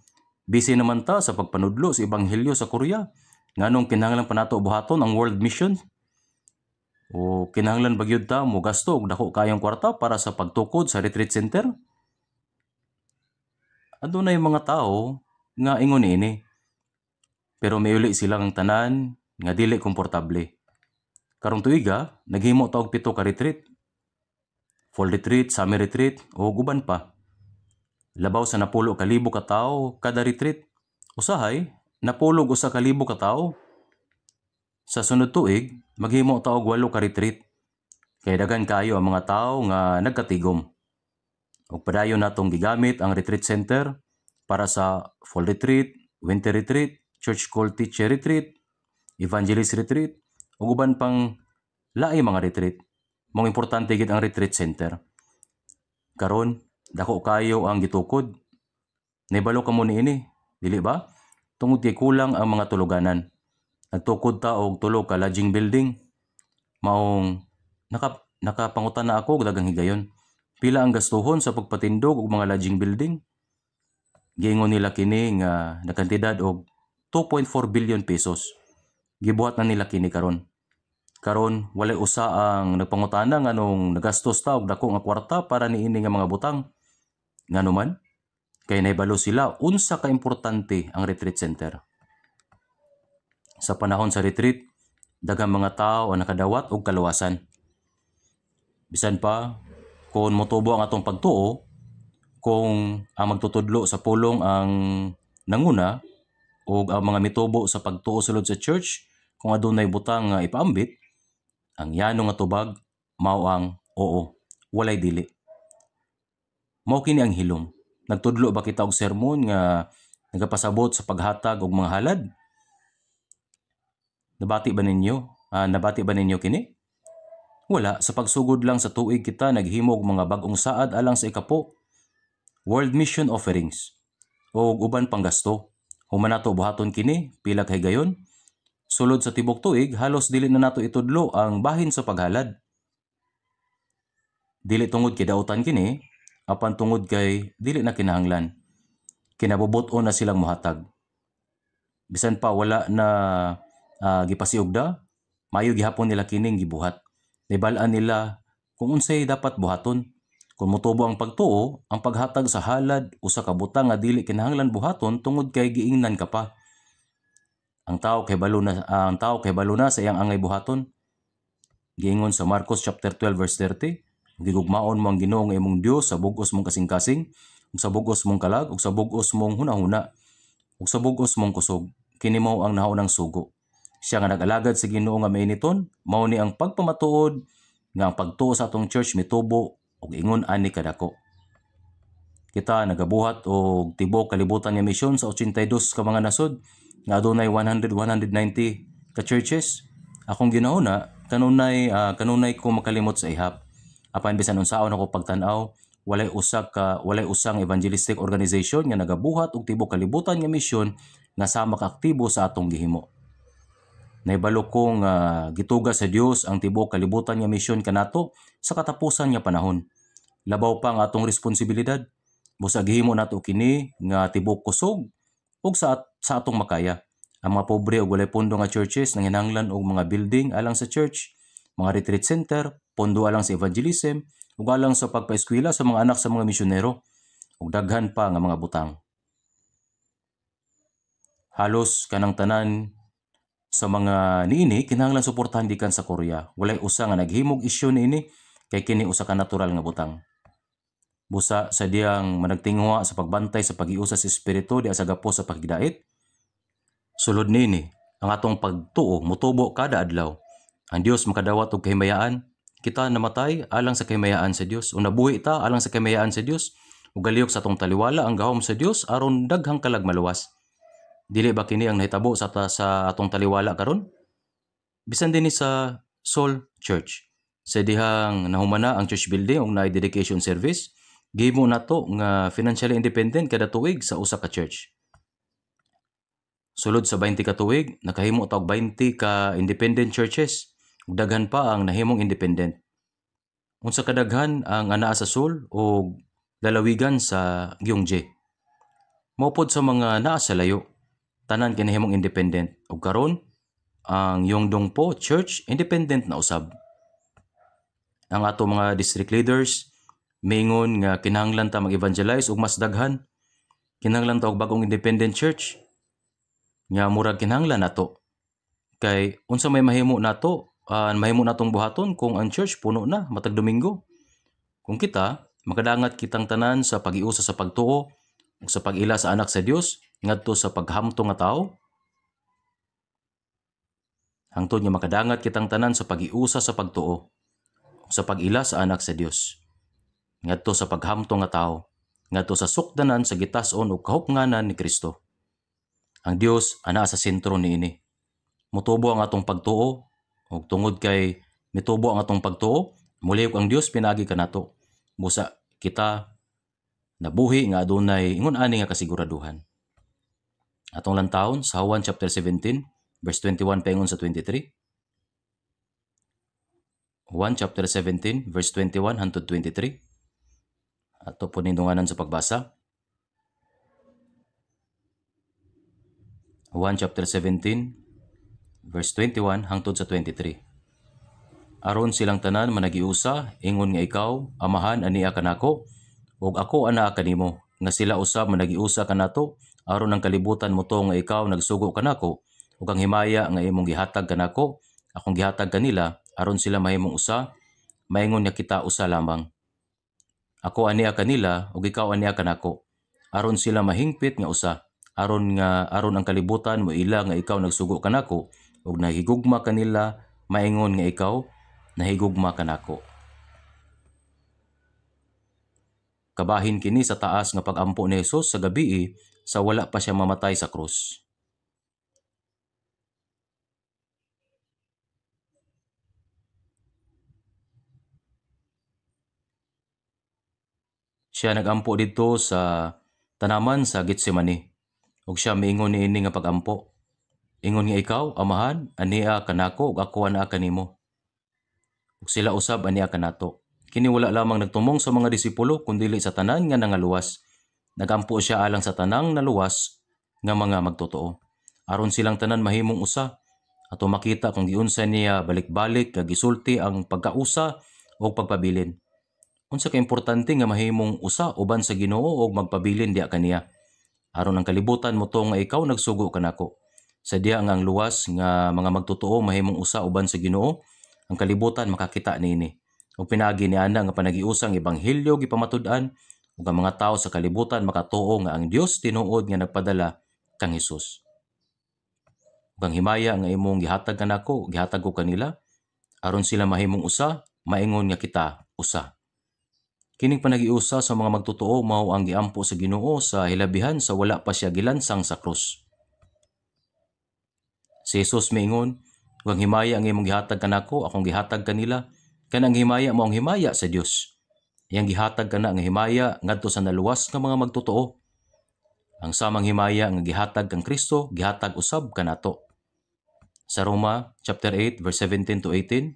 busy naman ta sa pagpanudlo sa ebanghelyo sa Korea. Nganong kinahanglan pa nato buhaton ang world mission? O kinahanglan ba gyud ta mo gasto og dako kayong kwarta para sa pagtukod sa retreat center? Adunay mga tawo nga ingon ini. Pero may uli silang tanan nga dili komportable. Karong tuiga, naghimo ta og 7 ka retreat. Fall retreat, summer retreat, o guban pa. Labaw sa napulo ka libo ka tawo kada retreat. Usahay, napulog 1,000 ka tawo. Sa sunod tuig, maghimo ta og 8 ka retreat. Kay daghan kayo ang mga tawo nga nagkatigom. Ug padayon natong gigamit ang retreat center para sa fall retreat, winter retreat, church call teacher retreat, evangelist retreat, ug uban pang laing mga retreat. Mong importante gid ang retreat center. Karon, dako kayo ang gitukod. Naibalo ka mo niini, dili ba? Tungod kay kulang ang mga tuluganan. Nagtukod ta og 3 ka lodging building. Maong nakapangutan na ako og daghang higayon. Pila ang gastuhon sa pagpatindog og mga lodging building? Giingon nila kini nga nakantidad og 2.4 billion pesos. Gibuhat na nila kini karon. Karon walay usa ang nagpangutana nganong nagastos ta og dako nga kwarta para niini nga mga butang. Ngano man? Kay naibalo sila unsa ka importante ang retreat center. Sa panahon sa retreat, daghang mga tawo ang nakadawat og kaluwasan. Bisan pa kung motubo ang atong pagtuo, kung ang magtutudlo sa pulong ang nanguna o ang mga mitubo sa pagtuo sulod sa church, kung adunay butang nga ipaambit, ang yanong nga tubag mao ang oo, walay dili. Mao kini ang hilom. Nagtudlo ba kita og sermon nga nagapasabot sa paghatag og mga halad? Nabati ba ninyo kini? Wala, sa pagsugod lang sa tuig kita naghimo og mga bag-ong saad alang sa ikapo. World mission offerings o uban pang gasto. Human nato buhaton kini, pila kay gayon. Sulod sa tibok tuig, halos dili na nato itudlo ang bahin sa paghalad. Dili tungod kay dautan kini, apan tungod kay dili na kinahanglan. Kinabubot-on na silang muhatag. Bisan pa wala na gipasiugda, mayo gihapon nila kining gibuhat. Nibal-an nila kung unsay dapat buhaton. Kung motubo ang pagtuo, ang paghatag sa halad o sa kabutang nga dili kinahanglan buhaton tungod kay giingnan ka pa. Ang tao kay balo na sa iyang angay buhaton. Giingon sa Marcos chapter 12 verse 30, gigugmaon mo ang Ginoo nga imong Dios sa bug-os mong kasing-kasing, ug sa bug-os mong kalag, ug sa bug-os mong hunahuna, ug sa bug-os mong kusog. Kini mao ang nahaunang sugo. Siya nga nag-alagad sa Ginoo nga mainiton, mao ni ang pagpamatuod nga ang pagtuo sa atong church mitubo ug ingon ani kadako. Kita nagabuhat og tibok kalibutan nga misyon sa 82 ka mga nasod nga adunay 190 ka churches. Akong ginahuna kanunay ko makalimot sa ihap. Apan bisan unsaon ako pagtan-aw, walay usang evangelistic organization nga nagabuhat og tibok kalibutan nga misyon nga sama ka aktibo sa atong gihimo. Naibalo ko nga gituga sa Dios ang tibok kalibutan nga misyon kanato sa katapusan nga panahon. Labaw pa ang atong responsibilidad. Busa gihimo nato kini nga tibok kusog ug sa atong makaya. Ang mga pobre ug walay pondo nga churches nanginahanglan og mga building alang sa church, mga retreat center, pondo alang sa evangelism, ug alang sa pagpaeskwela sa mga anak sa mga misyonero, ug daghan pa nga mga butang. Halos kanang tanan sa mga niini kinahanglan suportahan gikan sa Korea. Walay usa nga naghimog isyu niini kay kini usa ka natural nga butang. Busa sa diyang managtingwa sa pagbantay sa pag-iusa sa espiritu di sa gapo sa pagdait. Sulod nini, ang atong pagtuo mutubo kada adlaw. Ang Dios makadawat og kahimayaan. Kita namatay alang sa kahimayaan sa Dios. O nabuhi ta alang sa kahimayaan sa Dios. Ug galihok sa atong taliwala ang gahom sa Dios aron daghang kalag maluwas. Dili ba kini ang nahitabo sa atong taliwala karon? Bisan din ni sa Soul Church. Sa dihang nahumana ang church building og naay dedication service, gihimo nato nga financially independent kada tuig sa usa ka church. Sulod sa 20 ka tuig, nakahimo ta og 20 ka independent churches. Ug daghan pa ang nahimong independent. Unsa kadaghan ang anaa sa Soul o lalawigan sa Gyeongje. Maupod sa mga naa sa layo, tanan kinahimong independent. Ug karon ang Yeongdongpo Church independent na usab. Ang ato mga district leaders mingon nga kinahanglan ta mag-evangelize ug mas daghan. Kinahanglan ta og bagong independent church. Nga murag kinahanglan nato. Kay unsa may mahimo nato, mahimo natong buhaton kung ang church puno na matag Domingo. Kung kita makadangat kitang tanan sa pag-iusa sa pagtuo ug sa pag-ila sa anak sa Dios ngadto sa paghamto nga tawo. Hangtod nga makadangat kitang tanan sa pag-iusa sa pagtuo ug sa pag-ila sa anak sa Dios ngadto sa paghamto nga tawo ngadto sa sukdanan sa gitas-on ug kahupnganan ni Kristo. Ang Dios anaa sa sentro niini. Mutubo ang atong pagtuo ug tungod kay mitubo ang atong pagtuo, mulihok ang Dios pinagi kanato. Busa kita nabuhi nga adunay ingon ani nga kasiguraduhan. Atong lantawon sa Juan chapter 17 verse 21 paingon sa 23. Juan chapter 17 verse 21 hangtod 23. Ato po nindunganan sa pagbasa. Juan chapter 17 verse 21 hangtod sa 23. Aron silang tanan managiusa, ingon nga ikaw, amahan ania kanako, ug ako anaa kanimo, nga sila usab managiusa kanato, aron ang kalibutan mo to nga ikaw nagsugo kanako, ug ang himaya nga imong gihatag kanako, akong gihatag kanila, aron sila mahimong usa, maingon nga kita usa lamang. Ako ania kanila, ug ikaw ania kanako, aron sila mahingpit nga usa, aron ang kalibutan mo ila nga ikaw nagsugo kanako, ug nahigugma kanila, maingon nga ikaw nahigugma kanako. Kabahin kini sa taas nga pag-ampo ni Jesus sa gabii sa wala pa siya mamatay sa krus. Siya nagampo dito sa tanaman sa Getsemani. Ug siya miingon niini nga pag-ampo. Ingon nga ikaw, amahan, ania kanako ug ako anaa kanimo. Ug sila usab ania kanato. Kini wala lamang nagtumong sa mga disipulo kundi sa tanan nga nangaluwas. Nagampo siya alang sa tanang naluwas nga mga magtotoo. Aron silang tanan mahimong usa ato makita kung giunsa niya balik-balik nga gisulti ang pagkausa o pagpabilin. Unsa ka importante nga mahimong usa uban sa Ginoo og magpabilin diha kaniya. Aron ang kalibutan mo to nga ikaw nagsugo kanako. Sa diha nga ang luwas nga mga magtotoo mahimong usa uban sa Ginoo, ang kalibutan makakita niini. Ug pinaagi niana nga panagiusang ebanghelyo gipamatud-an ug ang mga tawo sa kalibutan makatuo nga ang Dios tinuod nga nagpadala kang Hesus. Ug ang himaya nga imong gihatag kanako, gihatag ko kanila aron sila mahimong usa, maingon nga kita usa. Kining panagiusa sa mga magtotoo mao ang giampo sa Ginoo sa hilabihan sa wala pa siya gilansang sa krus. Si Jesus miingon, ug ang himaya ang imong gihatag kanako, akong gihatag kanila, kanang himaya mo ang himaya sa Dios. Iyang gihatag kana nga himaya ngadto sa naluwas nga mga magtotoo. Ang samang himaya nga gihatag kang Kristo, gihatag usab kanato. Sa Roma chapter 8 verse 17 to 18,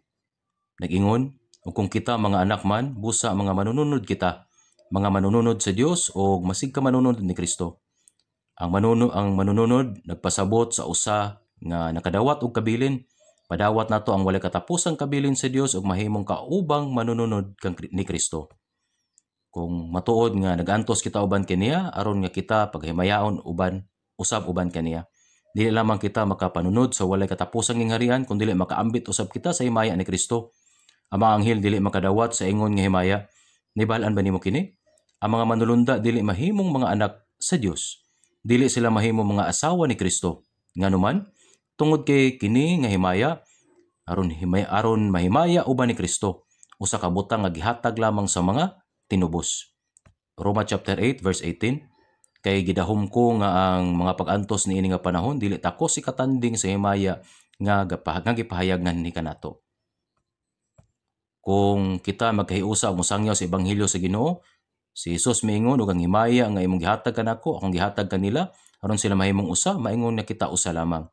nag-ingon, ug kung kita mga anak man, busa mga manununod kita, mga manununod sa Dios o masig ka manununod ni Kristo. Ang manununod nagpasabot sa usa nga nakadawat og kabilin, padawat nato ang walay katapusang kabilin sa Dios ug mahimong kaubang manununod ni Kristo. Kung matuod nga nagantos kita uban kaniya, aron nga kita paghimayaon usab uban kaniya. Dili lamang kita makapanunod sa walay katapusang hingharian, kundi makaambit usab kita sa himaya ni Kristo. Ang mga anghel dili makadawat sa ingon nga himaya. Nibalaan ba nimo kini? Ang mga manulunda dili mahimong mga anak sa Dios. Dili sila mahimong mga asawa ni Kristo. Nganuman, tungod kay kini nga himaya aron mahimaya uban ni Kristo, usa ka butang nga gihatag lamang sa mga tinubos. Roma chapter 8 verse 18. Kay gidahom ko nga ang mga pag-antos ni ini nga panahon dili ta ko si katanding sa himaya nga gipahayagnan ni kanato. Kung kita magkahiusa og mosangyaw sa ebanghelyo sa Ginoo, si Jesus miingon og ang himaya nga imong gihatag kanako akong gihatag kanila aron sila mahimong usa, maingon na kita usa lamang.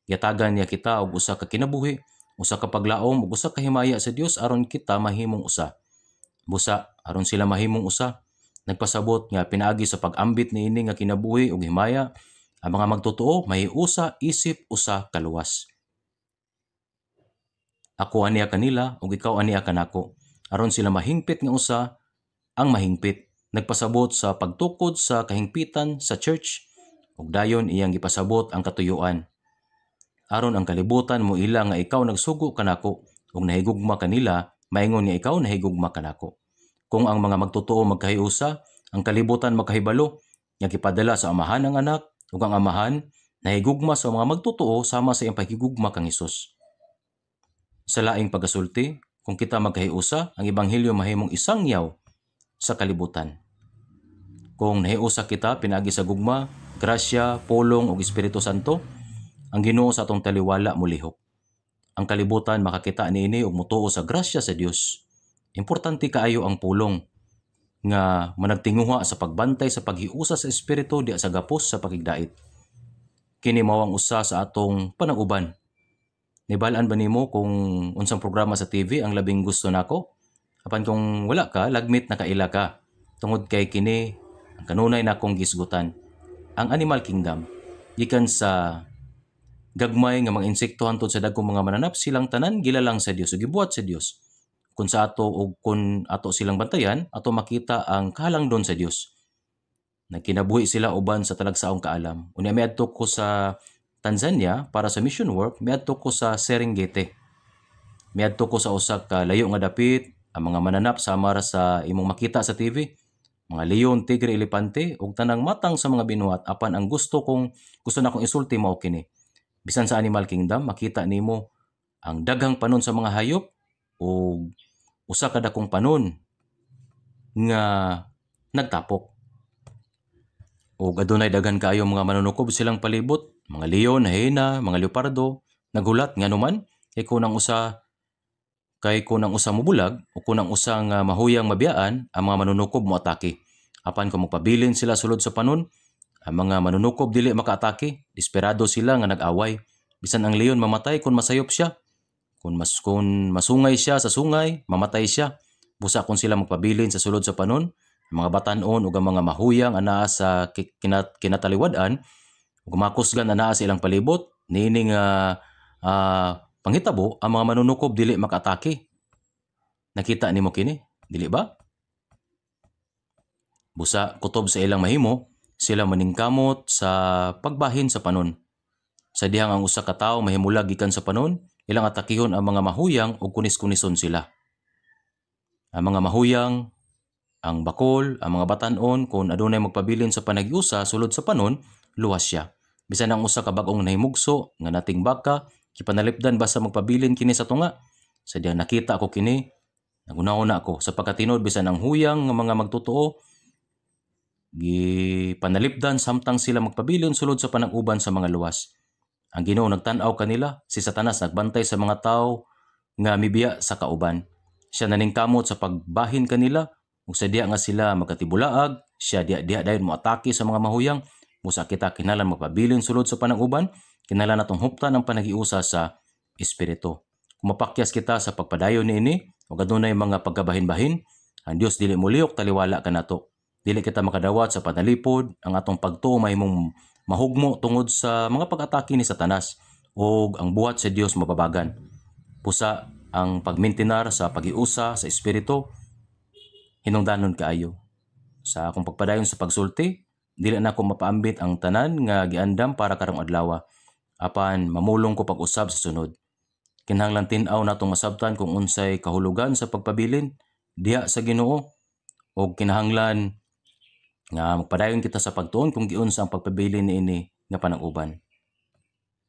Yatagan niya kita og usa ka kinabuhi, usa ka paglaom ug usa ka himaya sa Dios aron kita mahimong usa. Busa aron sila mahimong usa. Nagpasabot nga pinaagi sa pag-ambit niini nga kinabuhi ug himaya, ang mga magtotoo mahiusa isip usa kaluwas. Ako aniya kanila ug ikaw aniya kanako, aron sila mahingpit nga usa ang mahingpit. Nagpasabot sa pagtukod sa kahingpitan sa church ug dayon iyang gipasabot ang katuyuan. Aron ang kalibutan mo ila nga ikaw nagsugo kanako ug nahigugma kanila, maingon nga ikaw nahigugma kanako. Kung ang mga magtotoo magkahiusa, ang kalibutan magkahibalo, nga gipadala sa amahan ang anak, ug ang amahan nahigugma sa mga magtotoo sama sa iyang paghigugma kang Hesus. Sa laing pagasulti, kung kita magkahiusa, ang ebanghelyo mahimong isangyaw sa kalibutan. Kung nahiusa kita pinaagi sa gugma, grasya, pulong ug Espiritu Santo, ang Ginoo sa atong taliwala mulihok. Ang kalibutan makakita niini ug mutuo sa grasya sa Dios. Importante kaayo ang pulong nga managtinguha sa pagbantay sa paghiusa sa espiritu di sa gapos sa pakigdait. Kini mao ang usa sa atong panag-uban. Nibalaan ba nimo kung unsang programa sa TV ang labing gusto nako? Apan kung wala ka, lagmit na kaila ka. Tungod kay kini ang kanunay na akong gisgutan. Ang Animal Kingdom gikan sa gagmay nga mga insekto hantod sa dagkong mga mananap, silang tanan gilalang sa Dios ug gibuhat sa Dios. Kung sa ato o kung ato silang bantayan, ato makita ang kahalangdon sa Dios. Nagkinabuhi sila uban sa talagsaong kaalam. Unya miadto ko sa Tanzania para sa mission work, miadto ko sa Serengeti. Miadto ko sa usa ka layo nga dapit, ang mga mananap sama ra sa imong makita sa TV, mga leon, tigre, elepante ug tanang matang sa mga binuhat. Apan ang gusto na kong isulti mao kini. Bisan sa Animal Kingdom, makita nimo ang daghang panon sa mga hayop o usa ka dakong panon nga nagtapok. O adunay daghan kaayo mga manunukob silang palibot, mga leon, hyena, mga leopardo, nagulat nganuman kay kunang usa mobulag o kunang usa nga mahuyang mabiyaan, ang mga manunukob moatake. Apan kung magpabilin sila sulod sa panon, ang mga manunukob dili makaatake, desperado sila nga nag-away. Bisan ang leon mamatay kung masayop siya. Kung masungay siya sa sungay, mamatay siya. Busa kung sila magpabilin sa sulod sa panon, mga batanon o mga mahuyang anaa sa kinataliwadan, gumakusgan anaa sa ilang palibot, nining panghitabo, ang mga manunukob dili makatake. Nakita nimo kini, dili ba? Busa kutob sa ilang mahimo, sila maningkamot sa pagbahin sa panon. Sa dihang ang usa ka tawo mahimulag gikan sa panon, ilang atakihon ang mga mahuyang o kunis-kunison sila. Ang mga mahuyang, ang bakol, ang mga batanon, kung adunay magpabilin sa panagiusa sulod sa panon, luwas siya. Bisan ang usa ka bag-ong nahimugso nga nating baka, kipanalipdan basta magpabilin kini sa tunga. Sa diyang nakita ko kini, naguna-una ako sa pagkatinod bisan ang huyang nga mga magtotoo, gipanalipdan samtang sila magpabilin sulod sa panag-uban sa mga luwas. Ang Ginoo nagtan-aw kanila, si Satanas nagbantay sa mga tao nga mibiya sa kauban. Siya naningkamot sa pagbahin kanila, ug sa diya nga sila magkatibulaag, siya diya dayon moatake sa mga mahuyang. Musa kita kinahanglan magpabilin sulod sa panag-uban, kinahanglan natong huptan ang panagiusa sa espiritu. Kung mapakyas kita sa pagpadayon niini, ug adunay mga pagkabahin-bahin, ang Dios dili muliyok taliwala kanato. Dili kita makadawat sa panalipod, ang atong pagtuo mahimong mahugmo tungod sa mga pag-atake ni Satanas o ang buhat sa Dios mababagan. Pusa ang pagmintinar sa pagiusa sa espiritu, hinungdanon kaayo. Sa akong pagpadayon sa pagsulti, dili na ako mapaambit ang tanan nga giandam para karong adlaw. Apan mamulong ko pag-usab sa sunod. Kinahanglan tin-aw natong masabtan kung unsay kahulugan sa pagpabilin diha sa Ginoo, o kinahanglan nga magpadayon kita sa pagtuon kung giunsa ang pagpabilin niini nga panag-uban.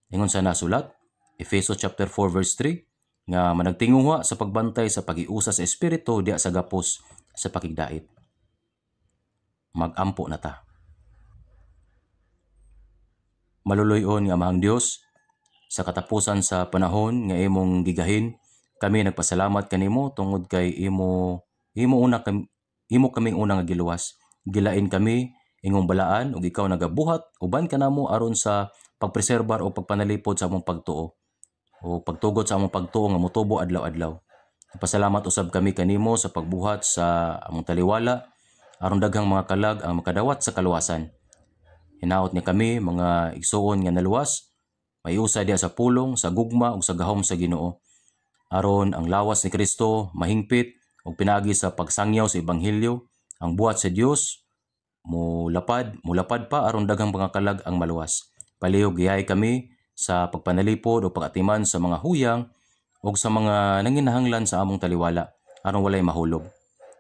Ingon sa nasulat, Efeso chapter 4 verse 3, nga managtinguha sa pagbantay sa pagiusa sa espiritu diha sa gapos sa pakigdait. Mag-ampo na ta. maluluyon nga Amahang Dios, sa katapusan sa panahon nga imong gigahin, kami nagpasalamat kanimo tungod kay imo kaming una nga giluwas. Gilain kami ingong balaan ug ikaw nagabuhat uban kanamo aron sa pagpreserbar o pagpanalipod sa among pagtuo o pagtugot sa among pagtuo nga motubo adlaw-adlaw. Pasalamat usab kami kanimo sa pagbuhat sa among taliwala aron daghang mga kalag ang makadawat sa kaluwasan. Hinaot niya kami mga igsuon nga naluwas, maiusa diha sa pulong, sa gugma ug sa gahom sa Ginoo. Aron ang lawas ni Kristo mahingpit ug pinagi sa pagsangyaw sa ebanghelyo, ang buhat sa Dios mulapad pa aron daghang mga kalag ang maluwas. Palihog gihay kami sa pagpanalipod o pagatiman sa mga huyang o sa mga nanginahanglan sa among taliwala aron walay mahulog.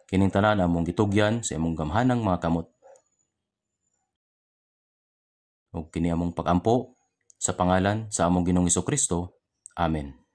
Kining tanan among gitugyan sa imong gamhanang mga kamot. O kini among pagampo sa pangalan sa among Ginoong Hesukristo. Amen.